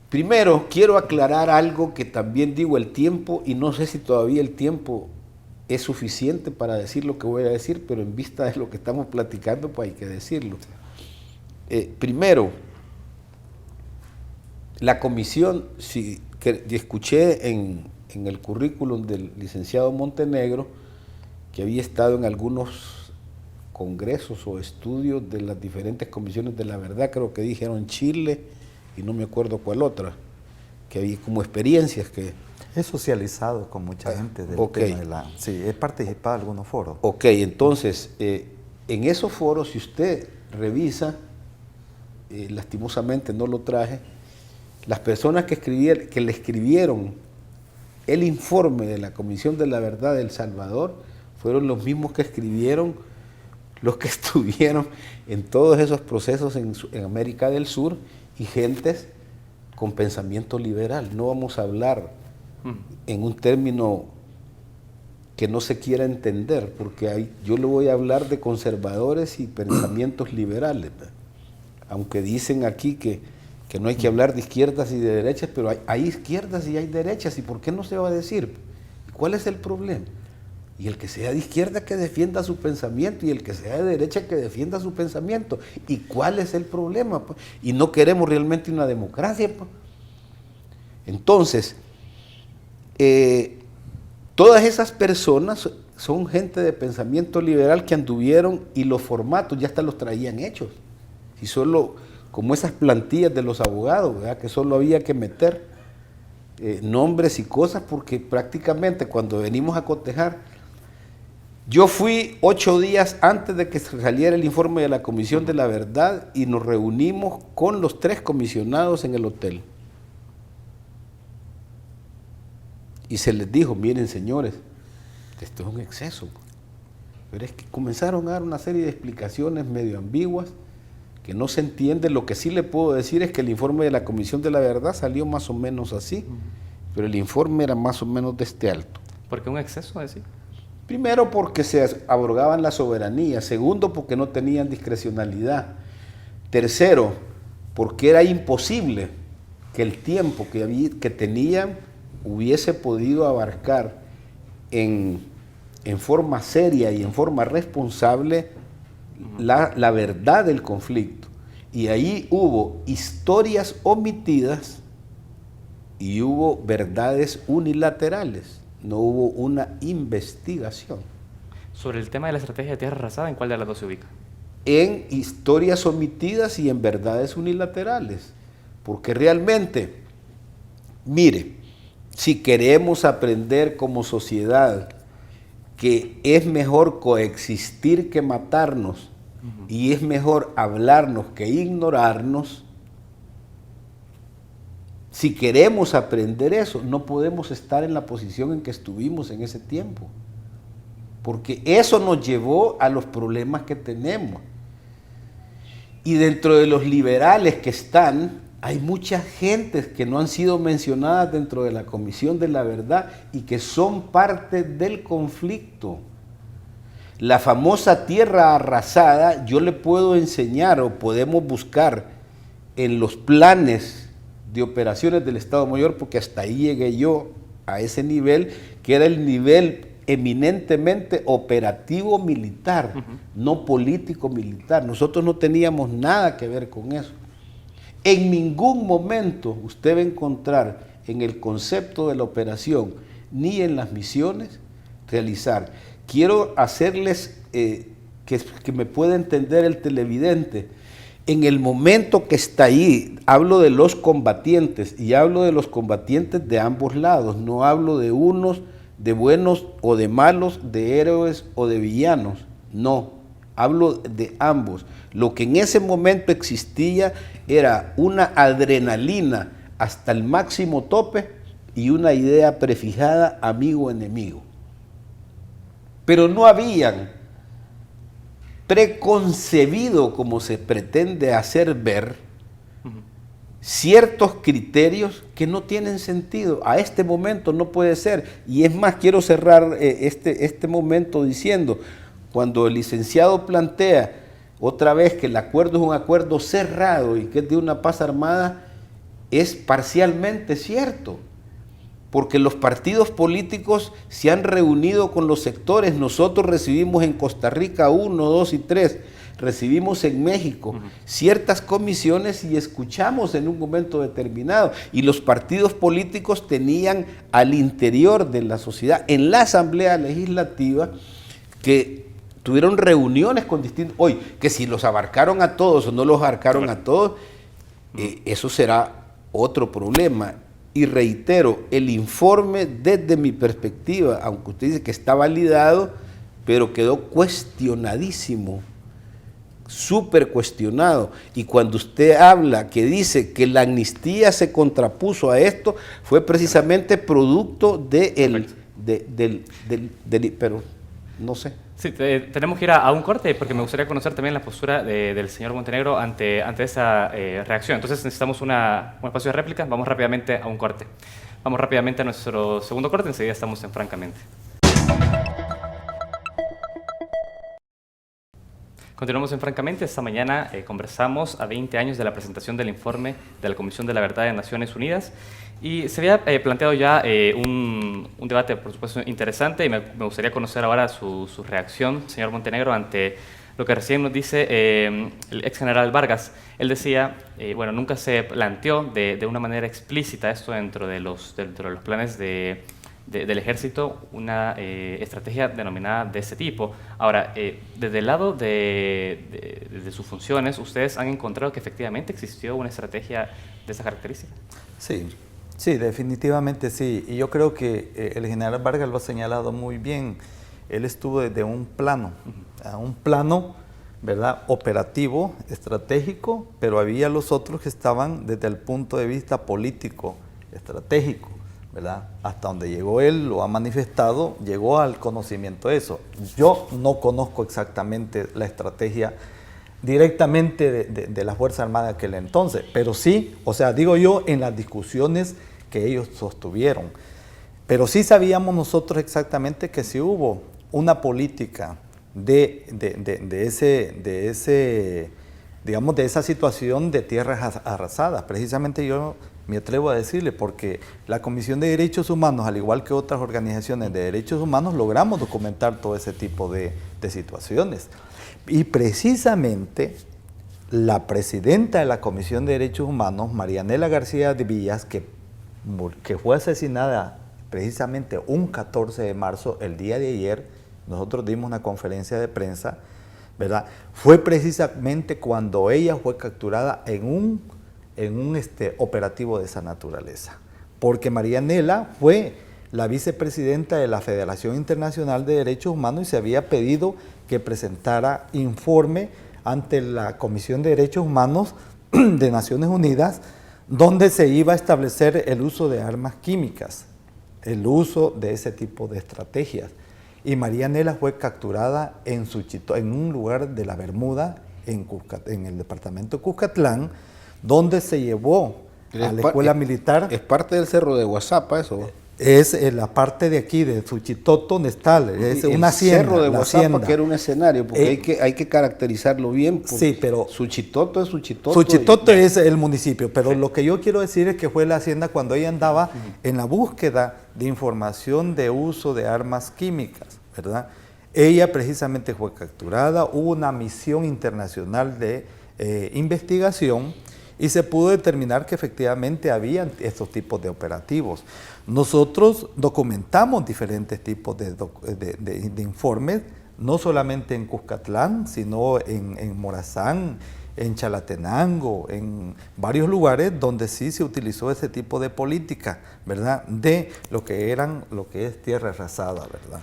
Primero, quiero aclarar algo que también digo el tiempo, y no sé si todavía el tiempo es suficiente para decir lo que voy a decir, pero en vista de lo que estamos platicando, pues hay que decirlo. Primero, la comisión, que escuché en el currículum del licenciado Montenegro, que había estado en algunos congresos o estudios de las diferentes comisiones de la verdad, creo que dijeron Chile y no me acuerdo cuál otra, que había como experiencias que... He socializado con mucha gente del tema de la... Sí, he participado en algunos foros. Ok, entonces, en esos foros, si usted revisa, lastimosamente no lo traje, las personas que le escribieron el informe de la Comisión de la Verdad de El Salvador fueron los mismos que escribieron los que estuvieron en todos esos procesos en América del Sur y gentes con pensamiento liberal. No vamos a hablar en un término que no se quiera entender, porque yo le voy a hablar de conservadores y pensamientos liberales, ¿verdad? Aunque dicen aquí que no hay que hablar de izquierdas y de derechas, pero hay izquierdas y hay derechas, ¿y por qué no se va a decir? ¿Cuál es el problema? Y el que sea de izquierda que defienda su pensamiento y el que sea de derecha que defienda su pensamiento. ¿Y cuál es el problema? Pues? Y no queremos realmente una democracia. Pues. Entonces, todas esas personas son gente de pensamiento liberal que anduvieron y los formatos ya hasta los traían hechos. Y solo, como esas plantillas de los abogados, ¿verdad? Que solo había que meter nombres y cosas porque prácticamente cuando venimos a cotejar, yo fui 8 días antes de que saliera el informe de la Comisión de la Verdad y nos reunimos con los 3 comisionados en el hotel. Y se les dijo, miren señores, esto es un exceso. Pero es que comenzaron a dar una serie de explicaciones medio ambiguas que no se entiende. Lo que sí le puedo decir es que el informe de la Comisión de la Verdad salió más o menos así, pero el informe era más o menos de este alto. ¿Por qué un exceso, decir? Primero porque se abrogaban la soberanía, segundo porque no tenían discrecionalidad, tercero porque era imposible que el tiempo que tenían hubiese podido abarcar en forma seria y en forma responsable la verdad del conflicto. Y ahí hubo historias omitidas y hubo verdades unilaterales. No hubo una investigación. Sobre el tema de la estrategia de tierra arrasada, ¿en cuál de las dos se ubica? En historias omitidas y en verdades unilaterales. Porque realmente, mire, si queremos aprender como sociedad que es mejor coexistir que matarnos, y es mejor hablarnos que ignorarnos. Si queremos aprender eso, no podemos estar en la posición en que estuvimos en ese tiempo, porque eso nos llevó a los problemas que tenemos. Y dentro de los liberales que están, hay muchas gentes que no han sido mencionadas dentro de la Comisión de la Verdad y que son parte del conflicto. La famosa tierra arrasada, yo le puedo enseñar o podemos buscar en los planes de operaciones del Estado Mayor, porque hasta ahí llegué yo a ese nivel, que era el nivel eminentemente operativo militar, no político militar. Nosotros no teníamos nada que ver con eso. En ningún momento usted va a encontrar en el concepto de la operación, ni en las misiones, realizar. Quiero hacerles que me pueda entender el televidente. En el momento que está ahí, hablo de los combatientes, y hablo de los combatientes de ambos lados, no hablo de unos, de buenos o de malos, de héroes o de villanos, no, hablo de ambos. Lo que en ese momento existía era una adrenalina hasta el máximo tope y una idea prefijada, amigo-enemigo. Pero no habían preconcebido, como se pretende hacer ver, ciertos criterios que no tienen sentido. A este momento no puede ser. Y es más, quiero cerrar este momento diciendo, cuando el licenciado plantea otra vez que el acuerdo es un acuerdo cerrado y que es de una paz armada, es parcialmente cierto, porque los partidos políticos se han reunido con los sectores. Nosotros recibimos en Costa Rica 1, 2 y 3, recibimos en México ciertas comisiones y escuchamos en un momento determinado, y los partidos políticos tenían al interior de la sociedad, en la Asamblea Legislativa, que tuvieron reuniones con distintos, hoy, que si los abarcaron a todos o no los abarcaron a todos, eso será otro problema. Y reitero, el informe desde mi perspectiva, aunque usted dice que está validado, pero quedó cuestionadísimo, súper cuestionado. Y cuando usted habla que dice que la amnistía se contrapuso a esto, fue precisamente producto pero no sé. Sí, tenemos que ir a un corte porque me gustaría conocer también la postura del señor Montenegro ante esa reacción. Entonces necesitamos un espacio de réplica. Vamos rápidamente a un corte. Vamos rápidamente a nuestro segundo corte. Enseguida estamos en Francamente. Continuamos en Francamente. Esta mañana conversamos a 20 años de la presentación del informe de la Comisión de la Verdad de Naciones Unidas, y se había planteado ya un debate, por supuesto, interesante, y me gustaría conocer ahora su reacción, señor Montenegro, ante lo que recién nos dice el ex general Vargas. Él decía, bueno, nunca se planteó de una manera explícita esto dentro de los planes del ejército, una estrategia denominada de ese tipo. Ahora, desde el lado de sus funciones, ¿ustedes han encontrado que efectivamente existió una estrategia de esa característica? Sí, definitivamente sí. Y yo creo que el general Vargas lo ha señalado muy bien. Él estuvo desde un plano, ¿verdad?, operativo, estratégico, pero había los otros que estaban desde el punto de vista político, estratégico, ¿verdad? Hasta donde llegó él, lo ha manifestado, llegó al conocimiento de eso. Yo no conozco exactamente la estrategia directamente de la Fuerza Armada de aquel entonces, pero sí, o sea, digo yo, en las discusiones que ellos sostuvieron. Pero sí sabíamos nosotros exactamente que sí hubo una política de esa situación de tierras arrasadas. Precisamente yo me atrevo a decirle, porque la Comisión de Derechos Humanos, al igual que otras organizaciones de derechos humanos, logramos documentar todo ese tipo de situaciones. Y precisamente la presidenta de la Comisión de Derechos Humanos, Marianela García de Villas, que fue asesinada precisamente un 14 de marzo, el día de ayer, nosotros dimos una conferencia de prensa, ¿verdad? Fue precisamente cuando ella fue capturada en un operativo de esa naturaleza. Porque Marianela fue la vicepresidenta de la Federación Internacional de Derechos Humanos y se había pedido que presentara informe ante la Comisión de Derechos Humanos de Naciones Unidas, donde se iba a establecer el uso de armas químicas, el uso de ese tipo de estrategias. Y Marianela fue capturada en un lugar de la Bermuda, en el departamento de Cuscatlán, donde se llevó a la escuela militar. Es parte del cerro de Guazapa eso. Es la parte de aquí, de Suchitoto, donde está, es una hacienda. El cerro de Guazapa, que era un escenario, porque hay que caracterizarlo bien. Sí, pero Suchitoto es Suchitoto. Suchitoto es el municipio, pero lo que yo quiero decir es que fue la hacienda cuando ella andaba en la búsqueda de información de uso de armas químicas, ¿verdad? Ella precisamente fue capturada, hubo una misión internacional de investigación y se pudo determinar que efectivamente había estos tipos de operativos. Nosotros documentamos diferentes tipos de informes, no solamente en Cuscatlán, sino en Morazán, en Chalatenango, en varios lugares donde sí se utilizó ese tipo de política, ¿verdad? De lo que es tierra arrasada, ¿verdad?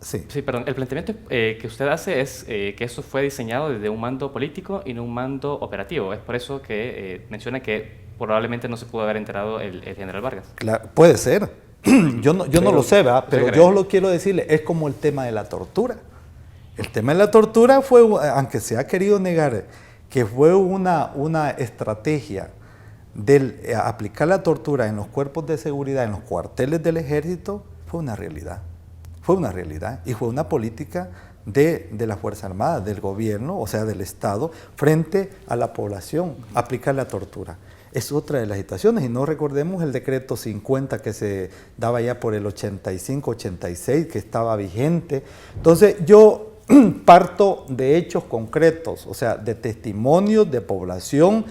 Sí, perdón. El planteamiento que usted hace es que eso fue diseñado desde un mando político y no un mando operativo. Es por eso que menciona que probablemente no se pudo haber enterado el general Vargas. Claro, puede ser. Yo no lo sé, ¿verdad? Pero yo lo quiero decirle, es como el tema de la tortura. El tema de la tortura fue, aunque se ha querido negar, que fue una estrategia de aplicar la tortura en los cuerpos de seguridad, en los cuarteles del ejército, fue una realidad. Fue una realidad y fue una política de la Fuerza Armada, del gobierno, o sea, del Estado, frente a la población, aplicar la tortura. Es otra de las situaciones, y no recordemos el decreto 50 que se daba ya por el 85-86, que estaba vigente. Entonces, yo parto de hechos concretos, o sea, de testimonios de población,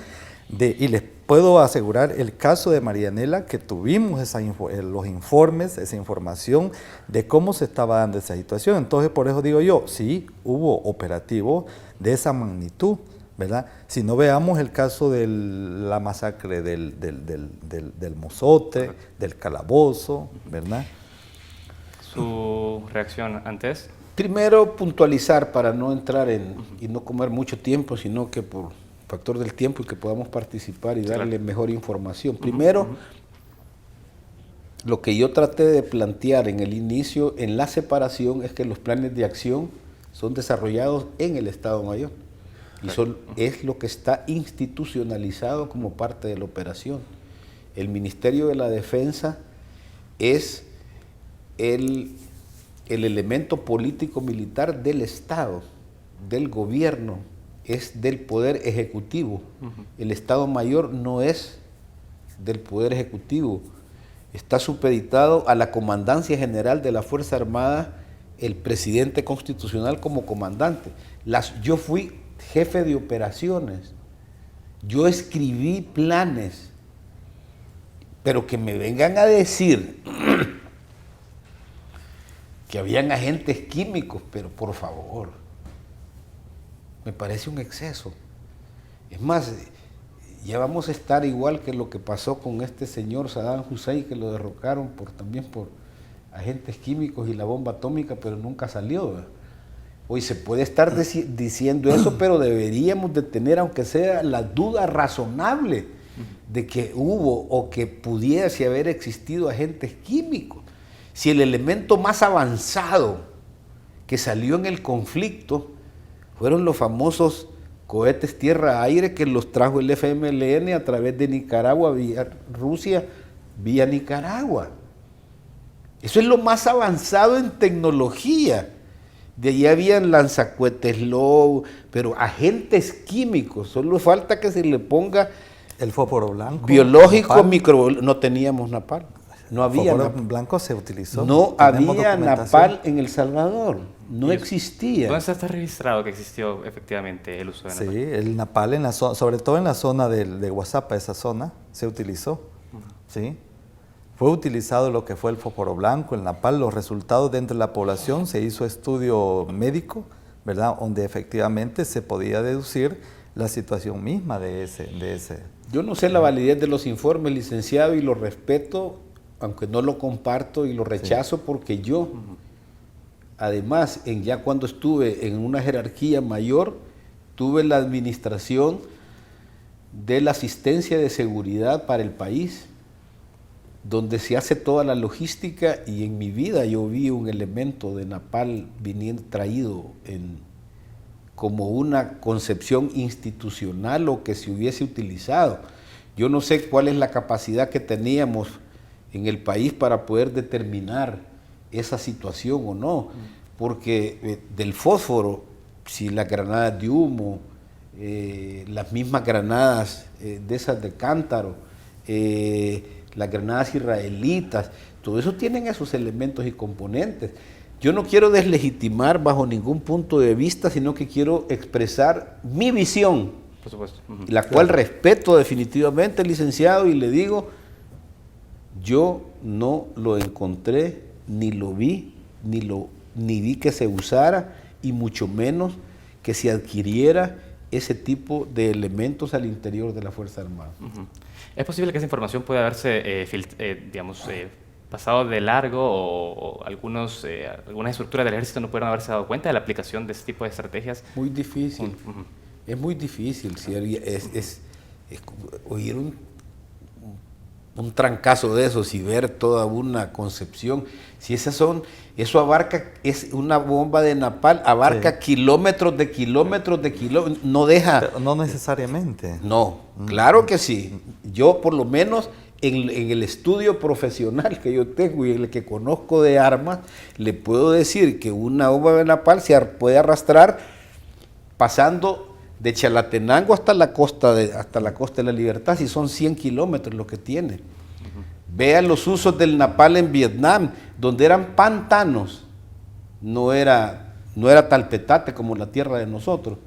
y les puedo asegurar el caso de Marianela, que tuvimos los informes, esa información de cómo se estaba dando esa situación. Entonces, por eso digo yo, sí, hubo operativos de esa magnitud, ¿verdad? Si no veamos el caso de la masacre del Mozote, del Calabozo, ¿verdad? ¿Su reacción antes? Primero, puntualizar para no entrar y no comer mucho tiempo, sino que por factor del tiempo y que podamos participar y darle mejor información. Primero, lo que yo traté de plantear en el inicio, en la separación, es que los planes de acción son desarrollados en el Estado Mayor. Y es lo que está institucionalizado como parte de la operación. El Ministerio de la Defensa es el elemento político-militar del Estado, del gobierno, es del Poder Ejecutivo. El Estado Mayor no es del Poder Ejecutivo. Está supeditado a la Comandancia General de la Fuerza Armada, el presidente constitucional como comandante. Yo fui jefe de operaciones, yo escribí planes, pero que me vengan a decir que habían agentes químicos, pero por favor, me parece un exceso. Es más, ya vamos a estar igual que lo que pasó con este señor Saddam Hussein, que lo derrocaron también por agentes químicos y la bomba atómica, pero nunca salió, ¿verdad? Hoy se puede estar diciendo eso, pero deberíamos de tener, aunque sea la duda razonable de que hubo o que pudiese haber existido agentes químicos. Si el elemento más avanzado que salió en el conflicto fueron los famosos cohetes tierra-aire que los trajo el FMLN a través de Nicaragua, vía Rusia, vía Nicaragua. Eso es lo más avanzado en tecnología. De ahí habían lanzacohetes Low, pero agentes químicos, solo falta que se le ponga el fósforo blanco, biológico, no teníamos napal, no había. El fósforo blanco se utilizó. No había napal en El Salvador, no existía. ¿Dónde está registrado que existió efectivamente el uso de napal? Sí, el napal en la zona, sobre todo en la zona de Guazapa, esa zona se utilizó, sí. Fue utilizado lo que fue el fósforo blanco, el napal, los resultados dentro de la población, se hizo estudio médico, ¿verdad? Donde efectivamente se podía deducir la situación misma de ese. Yo no sé la validez de los informes, licenciado, y lo respeto aunque no lo comparto y lo rechazo, porque yo, además, ya cuando estuve en una jerarquía mayor, tuve la administración de la asistencia de seguridad para el país, donde se hace toda la logística, y en mi vida yo vi un elemento de napal traído como una concepción institucional o que se hubiese utilizado. Yo no sé cuál es la capacidad que teníamos en el país para poder determinar esa situación o no, porque del fósforo, si las granadas de humo, las mismas granadas de esas de cántaro, las granadas israelitas, todo eso tienen esos elementos y componentes. Yo no quiero deslegitimar bajo ningún punto de vista, sino que quiero expresar mi visión, por supuesto, la cual respeto definitivamente, licenciado, y le digo, yo no lo encontré, ni lo vi, ni vi que se usara, y mucho menos que se adquiriera ese tipo de elementos al interior de la Fuerza Armada. ¿Es posible que esa información pueda haberse, pasado de largo o algunas estructuras del ejército no pudieron haberse dado cuenta de la aplicación de ese tipo de estrategias? Muy difícil, es muy difícil. Si es oír un trancazo de esos y ver toda una concepción. Si eso abarca, es una bomba de napal, abarca kilómetros de kilómetros, no deja. Pero no necesariamente. No, claro que sí. Yo por lo menos en el estudio profesional que yo tengo y el que conozco de armas, le puedo decir que una bomba de napal se puede arrastrar pasando de Chalatenango hasta la costa de la Libertad, si son 100 kilómetros lo que tiene. Vean los usos del napal en Vietnam, donde eran pantanos, no era talpetate como la tierra de nosotros.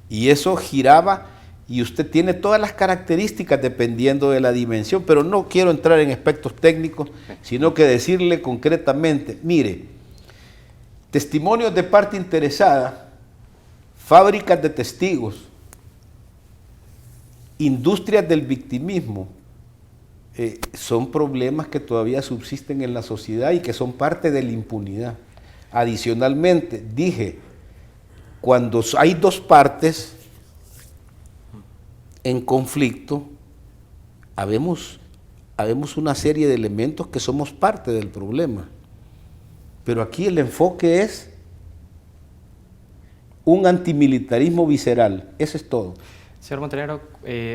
Y eso giraba, y usted tiene todas las características dependiendo de la dimensión, pero no quiero entrar en aspectos técnicos, sino que decirle concretamente, mire, testimonios de parte interesada, fábricas de testigos, industrias del victimismo, son problemas que todavía subsisten en la sociedad y que son parte de la impunidad. Adicionalmente, dije, cuando hay dos partes en conflicto, habemos una serie de elementos que somos parte del problema. Pero aquí el enfoque es un antimilitarismo visceral, eso es todo. Señor Montenegro,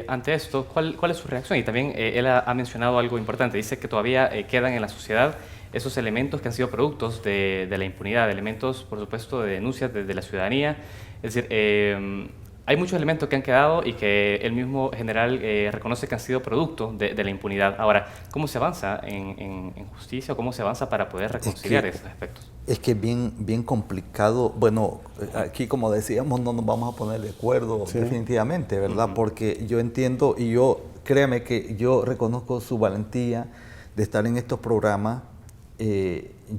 ante esto, ¿cuál es su reacción? Y también él ha mencionado algo importante, dice que todavía quedan en la sociedad esos elementos que han sido productos de la impunidad, elementos, por supuesto, de denuncias de la ciudadanía. Es decir, hay muchos elementos que han quedado y que el mismo general reconoce que han sido producto de la impunidad. Ahora, ¿cómo se avanza en justicia o cómo se avanza para poder reconciliar esos aspectos? Es que es bien complicado. Bueno, aquí como decíamos, no nos vamos a poner de acuerdo definitivamente, ¿verdad? Porque yo entiendo y créame que yo reconozco su valentía de estar en estos programas.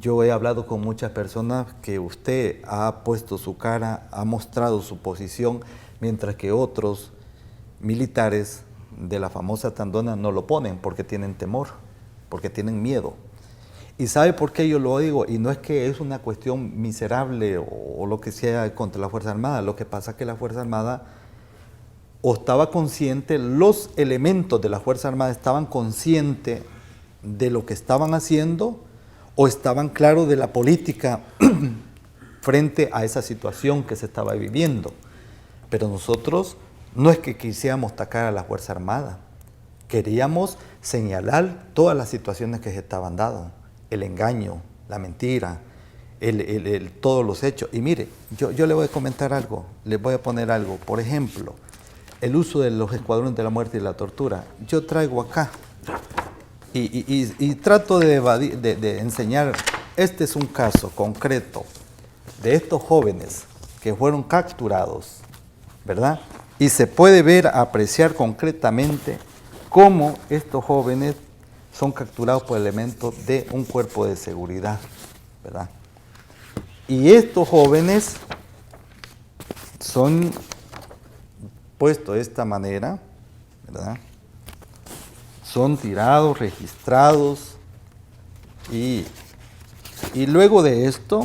Yo he hablado con muchas personas que usted ha puesto su cara, ha mostrado su posición, mientras que otros militares de la famosa Tandona no lo ponen porque tienen temor, porque tienen miedo. ¿Y sabe por qué yo lo digo? Y no es que es una cuestión miserable o lo que sea contra la Fuerza Armada. Lo que pasa es que la Fuerza Armada o estaba consciente, los elementos de la Fuerza Armada estaban conscientes de lo que estaban haciendo o estaban claros de la política frente a esa situación que se estaba viviendo. Pero nosotros no es que quisiéramos atacar a la Fuerza Armada, queríamos señalar todas las situaciones que se estaban dando, el engaño, la mentira, todos los hechos. Y mire, yo le voy a comentar algo, le voy a poner algo. Por ejemplo, el uso de los escuadrones de la muerte y la tortura. Yo traigo acá y trato de enseñar, este es un caso concreto de estos jóvenes que fueron capturados, ¿verdad? Y se puede ver, apreciar concretamente cómo estos jóvenes son capturados por elementos de un cuerpo de seguridad, ¿verdad? Y estos jóvenes son puestos de esta manera, ¿verdad? Son tirados, registrados, Y luego de esto,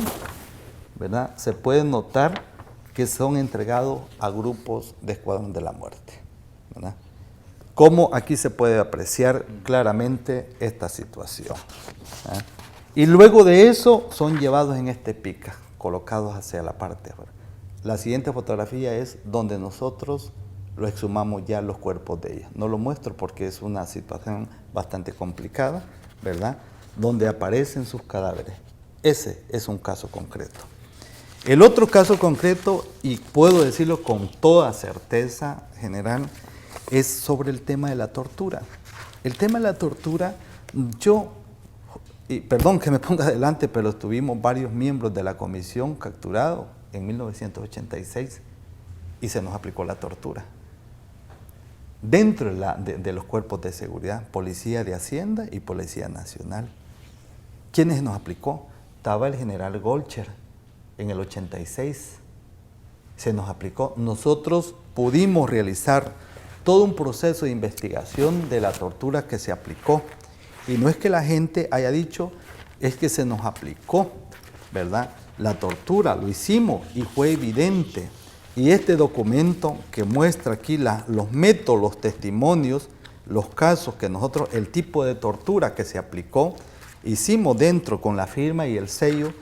¿verdad?, se puede notar que son entregados a grupos de escuadrón de la muerte, ¿verdad? Como aquí se puede apreciar claramente esta situación, ¿verdad? Y luego de eso son llevados en este pica, colocados hacia la parte afuera. La siguiente fotografía es donde nosotros lo exhumamos ya los cuerpos de ellos. No lo muestro porque es una situación bastante complicada, ¿verdad?, donde aparecen sus cadáveres. Ese es un caso concreto. El otro caso concreto, y puedo decirlo con toda certeza general, es sobre el tema de la tortura. El tema de la tortura, y perdón que me ponga adelante, pero estuvimos varios miembros de la comisión capturados en 1986 y se nos aplicó la tortura. Dentro de los cuerpos de seguridad, Policía de Hacienda y Policía Nacional. ¿Quiénes nos aplicó? Estaba el general Golcher en el 86. Se nos aplicó. Nosotros pudimos realizar todo un proceso de investigación de la tortura que se aplicó. Y no es que la gente haya dicho, es que se nos aplicó, ¿verdad?, la tortura, lo hicimos y fue evidente. Y este documento que muestra aquí los métodos, los testimonios, los casos que nosotros, el tipo de tortura que se aplicó, hicimos dentro con la firma y el sello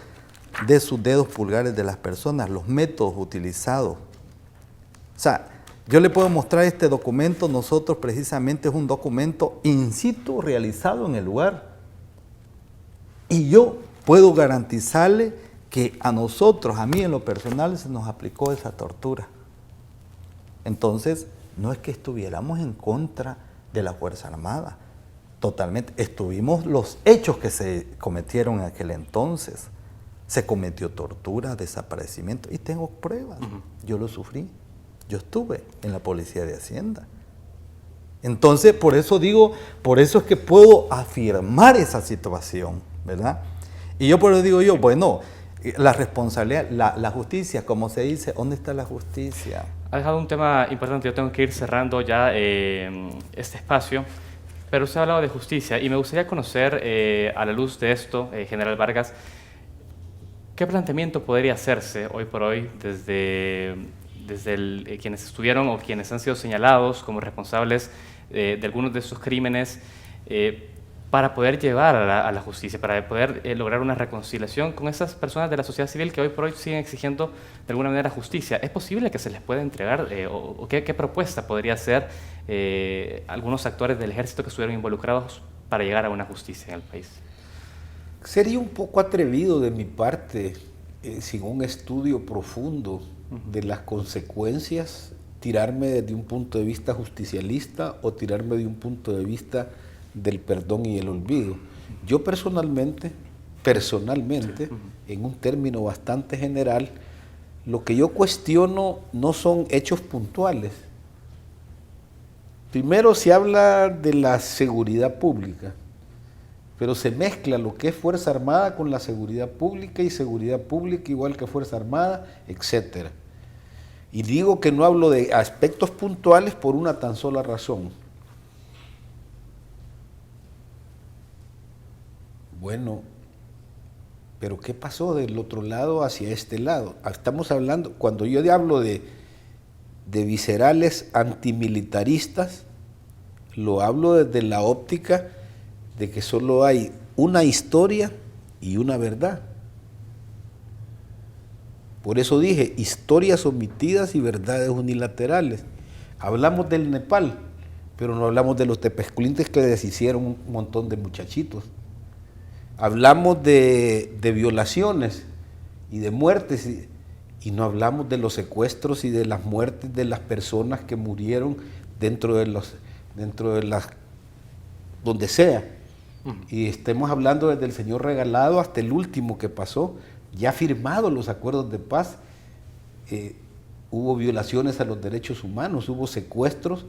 de sus dedos pulgares de las personas, los métodos utilizados. O sea, yo le puedo mostrar este documento, nosotros precisamente es un documento in situ realizado en el lugar. Y yo puedo garantizarle que a nosotros, a mí en lo personal, se nos aplicó esa tortura. Entonces, no es que estuviéramos en contra de la Fuerza Armada, totalmente. Estuvimos los hechos que se cometieron en aquel entonces. Se cometió tortura, desaparecimiento, y tengo pruebas. Yo lo sufrí. Yo estuve en la Policía de Hacienda. Entonces, por eso digo, por eso es que puedo afirmar esa situación, ¿verdad? Y yo por eso digo yo, bueno, la responsabilidad, la justicia, como se dice, ¿dónde está la justicia? Ha dejado un tema importante, yo tengo que ir cerrando ya este espacio, pero usted ha hablado de justicia y me gustaría conocer, a la luz de esto, General Vargas, ¿qué planteamiento podría hacerse hoy por hoy desde quienes estuvieron o quienes han sido señalados como responsables de algunos de estos crímenes para poder llevar a la justicia, para poder lograr una reconciliación con esas personas de la sociedad civil que hoy por hoy siguen exigiendo de alguna manera justicia? ¿Es posible que se les pueda entregar o qué propuesta podría hacer algunos actores del ejército que estuvieron involucrados para llegar a una justicia en el país? Sería un poco atrevido de mi parte, sin un estudio profundo de las consecuencias, tirarme desde un punto de vista justicialista o tirarme de un punto de vista del perdón y el olvido. Yo personalmente, en un término bastante general, lo que yo cuestiono no son hechos puntuales. Primero se habla de la seguridad pública, pero se mezcla lo que es Fuerza Armada con la seguridad pública y seguridad pública igual que Fuerza Armada, etc. Y digo que no hablo de aspectos puntuales por una tan sola razón. Bueno, pero ¿qué pasó del otro lado hacia este lado? Estamos hablando, cuando yo hablo de viscerales antimilitaristas, lo hablo desde la óptica de que solo hay una historia y una verdad. Por eso dije, historias omitidas y verdades unilaterales. Hablamos del Nepal, pero no hablamos de los tepezcuintes que deshicieron un montón de muchachitos. Hablamos de violaciones y de muertes y no hablamos de los secuestros y de las muertes de las personas que murieron dentro de las donde sea. Y estemos hablando desde el señor Regalado hasta el último que pasó, ya firmados los acuerdos de paz, hubo violaciones a los derechos humanos, hubo secuestros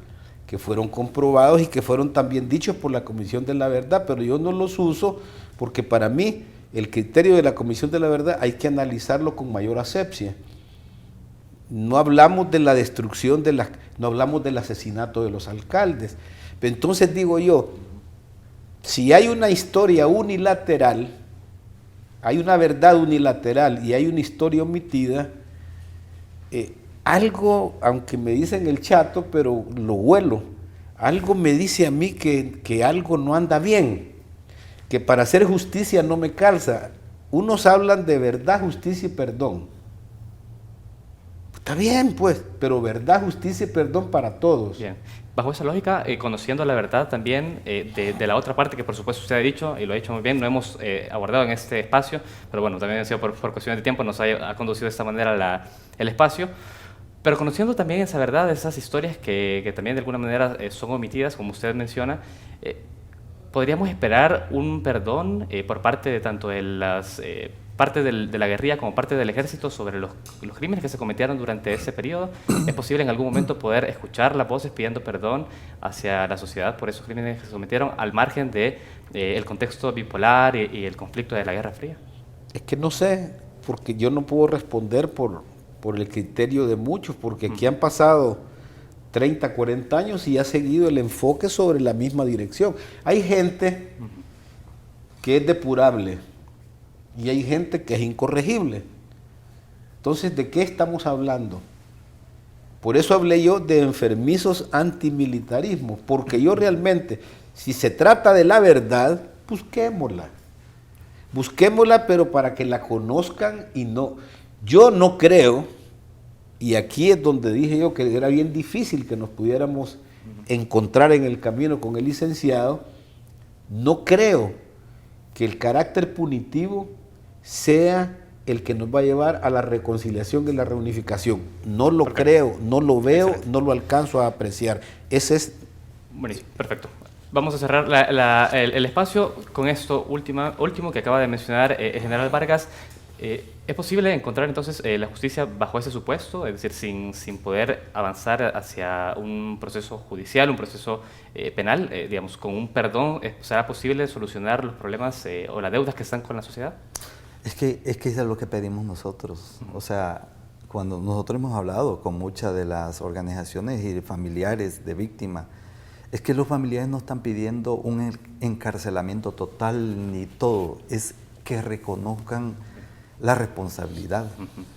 que fueron comprobados y que fueron también dichos por la Comisión de la Verdad, pero yo no los uso porque para mí el criterio de la Comisión de la Verdad hay que analizarlo con mayor asepsia. No hablamos de la destrucción, no hablamos del asesinato de los alcaldes. Pero entonces digo yo, Si hay una historia unilateral, hay una verdad unilateral y hay una historia omitida, algo, aunque me dicen el chato, pero lo huelo, algo me dice a mí que algo no anda bien, que para hacer justicia no me calza. Unos hablan de verdad, justicia y perdón. Está bien, pues, pero verdad, justicia y perdón para todos. Bien. Bajo esa lógica, conociendo la verdad también de la otra parte que por supuesto usted ha dicho, y lo ha dicho muy bien, no hemos abordado en este espacio, pero bueno, también ha sido por cuestiones de tiempo, nos ha conducido de esta manera el espacio, pero conociendo también esa verdad, esas historias que también de alguna manera son omitidas, como usted menciona, ¿podríamos esperar un perdón por parte de tanto de las parte de la guerrilla como parte del ejército sobre los crímenes que se cometieron durante ese periodo? ¿Es posible en algún momento poder escuchar las voces pidiendo perdón hacia la sociedad por esos crímenes que se cometieron al margen de el contexto bipolar y el conflicto de la Guerra Fría? Es que no sé, porque yo no puedo responder por el criterio de muchos, porque aquí han pasado 30, 40 años y ha seguido el enfoque sobre la misma dirección. Hay gente que es depurable y hay gente que es incorregible. Entonces, ¿de qué estamos hablando? Por eso hablé yo de enfermizos antimilitarismo, porque yo realmente, si se trata de la verdad, busquémosla. Busquémosla, pero para que la conozcan y no. Yo no creo, y aquí es donde dije yo que era bien difícil que nos pudiéramos encontrar en el camino con el licenciado, no creo que el carácter punitivo sea el que nos va a llevar a la reconciliación y la reunificación. No lo creo, no lo veo, no lo alcanzo a apreciar. Ese es... Buenísimo, perfecto. Vamos a cerrar el espacio con esto último que acaba de mencionar el general Vargas. ¿Es posible encontrar entonces la justicia bajo ese supuesto? Es decir, sin poder avanzar hacia un proceso judicial, un proceso penal, digamos, con un perdón, ¿será posible solucionar los problemas o las deudas que están con la sociedad? Es que eso es lo que pedimos nosotros. O sea, cuando nosotros hemos hablado con muchas de las organizaciones y familiares de víctimas, es que los familiares no están pidiendo un encarcelamiento total ni todo, es que reconozcan la responsabilidad,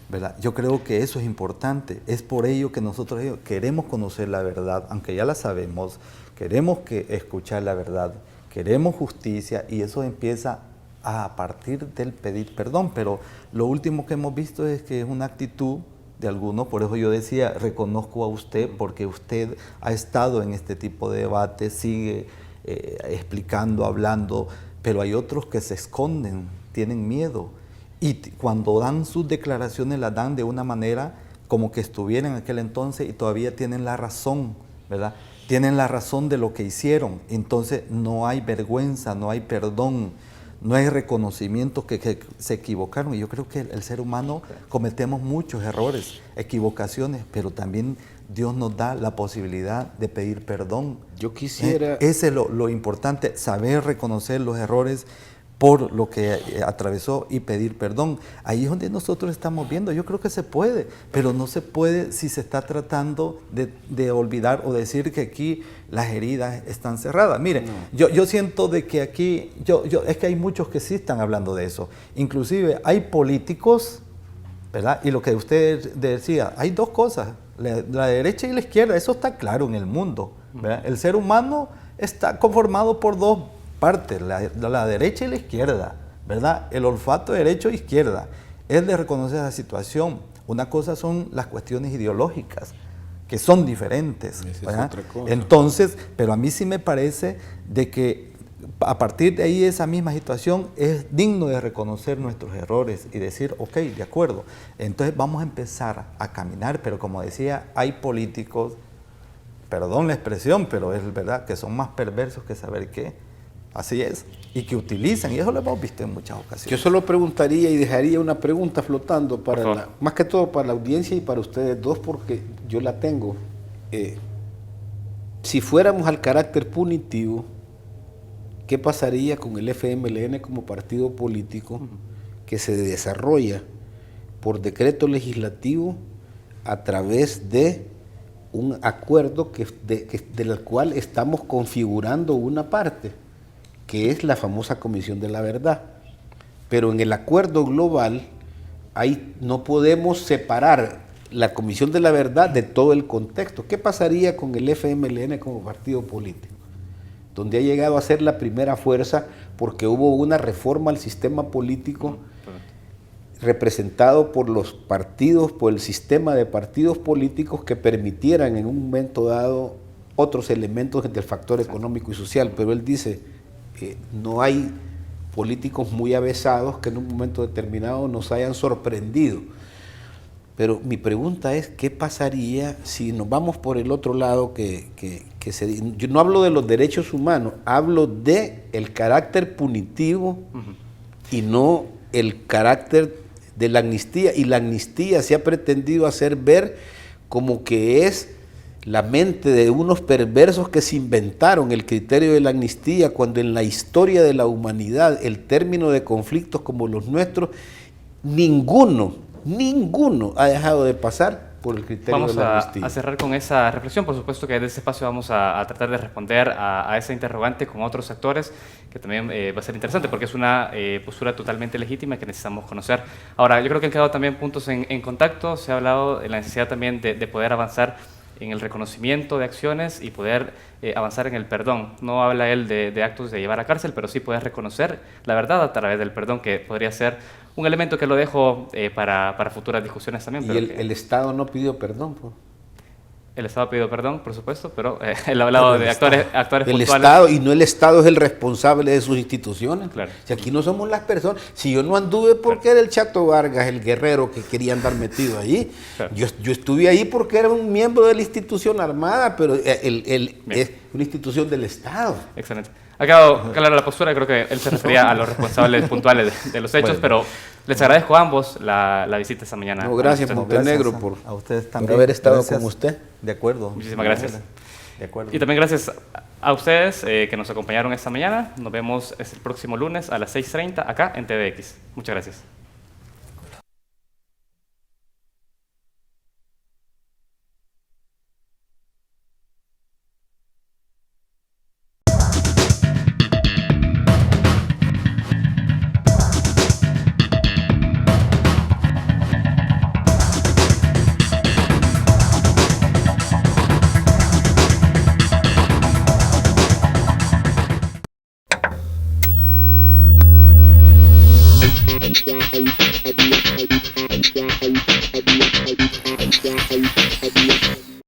¿verdad? Yo creo que eso es importante, es por ello que nosotros queremos conocer la verdad, aunque ya la sabemos, queremos escuchar la verdad, queremos justicia y eso empieza a partir del pedir perdón, pero lo último que hemos visto es que es una actitud de algunos, por eso yo decía, reconozco a usted porque usted ha estado en este tipo de debates, sigue explicando, hablando, pero hay otros que se esconden, tienen miedo y cuando dan sus declaraciones las dan de una manera como que estuvieran en aquel entonces y todavía tienen la razón, ¿verdad? Tienen la razón de lo que hicieron, entonces no hay vergüenza, no hay perdón, no hay reconocimiento que se equivocaron. Y yo creo que el ser humano cometemos muchos errores, equivocaciones, pero también Dios nos da la posibilidad de pedir perdón. Yo quisiera... Ese es lo importante, saber reconocer los errores por lo que atravesó y pedir perdón. Ahí es donde nosotros estamos viendo, yo creo que se puede, pero no se puede si se está tratando de olvidar o decir que aquí las heridas están cerradas. Mire, yo siento de que aquí, es que hay muchos que sí están hablando de eso. Inclusive hay políticos, ¿verdad? Y lo que usted decía, hay dos cosas, la derecha y la izquierda, eso está claro en el mundo, ¿verdad? El ser humano está conformado por dos partes, la derecha y la izquierda, ¿verdad? El olfato derecho e izquierda. Es de reconocer esa situación. Una cosa son las cuestiones ideológicas, que son diferentes, ¿verdad? Es otra cosa. Entonces, pero a mí sí me parece de que a partir de ahí esa misma situación es digno de reconocer nuestros errores y decir, ok, de acuerdo. Entonces vamos a empezar a caminar, pero como decía, hay políticos, perdón la expresión, pero es verdad, que son más perversos que saber qué. Así es, y que utilizan, y eso lo hemos visto en muchas ocasiones. Yo solo preguntaría y dejaría una pregunta flotando, más que todo para la audiencia y para ustedes dos, porque yo la tengo. Si fuéramos al carácter punitivo, ¿qué pasaría con el FMLN como partido político que se desarrolla por decreto legislativo a través de un acuerdo del cual estamos configurando una parte? que es la famosa Comisión de la Verdad. Pero en el acuerdo global, ahí no podemos separar la Comisión de la Verdad de todo el contexto. ¿Qué pasaría con el FMLN como partido político? Donde ha llegado a ser la primera fuerza porque hubo una reforma al sistema político representado por los partidos, por el sistema de partidos políticos que permitieran en un momento dado otros elementos del factor económico y social. Pero él dice, no hay políticos muy avesados que en un momento determinado nos hayan sorprendido. Pero mi pregunta es, ¿qué pasaría si nos vamos por el otro lado? Yo no hablo de los derechos humanos, hablo de el carácter punitivo y no el carácter de la amnistía. Y la amnistía se ha pretendido hacer ver como que es la mente de unos perversos que se inventaron el criterio de la amnistía, cuando en la historia de la humanidad el término de conflictos como los nuestros, ninguno ha dejado de pasar por el criterio de la amnistía. Vamos a cerrar con esa reflexión. Por supuesto que desde este espacio vamos a tratar de responder a esa interrogante con otros actores, que también va a ser interesante porque es una postura totalmente legítima que necesitamos conocer. Ahora, yo creo que han quedado también puntos en contacto. Se ha hablado de la necesidad también de poder avanzar en el reconocimiento de acciones y poder avanzar en el perdón. No habla él de actos de llevar a cárcel, pero sí poder reconocer la verdad a través del perdón, que podría ser un elemento que lo dejo para futuras discusiones también. Y pero el Estado no pidió perdón, pues. El Estado ha pedido perdón, por supuesto, pero él ha hablado de actores el puntuales. Estado, y no el Estado es el responsable de sus instituciones. Claro. Si aquí no somos las personas, si yo no anduve porque era el Chato Vargas, el guerrero que quería andar metido allí, Claro. yo estuve ahí porque era un miembro de la institución armada, pero es una institución del Estado. Excelente. Ha quedado clara la postura. Creo que él se refería a los responsables puntuales de los hechos, Bueno. pero les agradezco a ambos la visita esta mañana. No, gracias, Bueno, Montenegro, Gracias por a ustedes por también. haber estado Gracias. con usted. De acuerdo. Muchísimas gracias. De acuerdo. Y también gracias a ustedes que nos acompañaron esta mañana. Nos vemos el próximo lunes a las 6:30 acá en TVX. Muchas gracias. Yeah.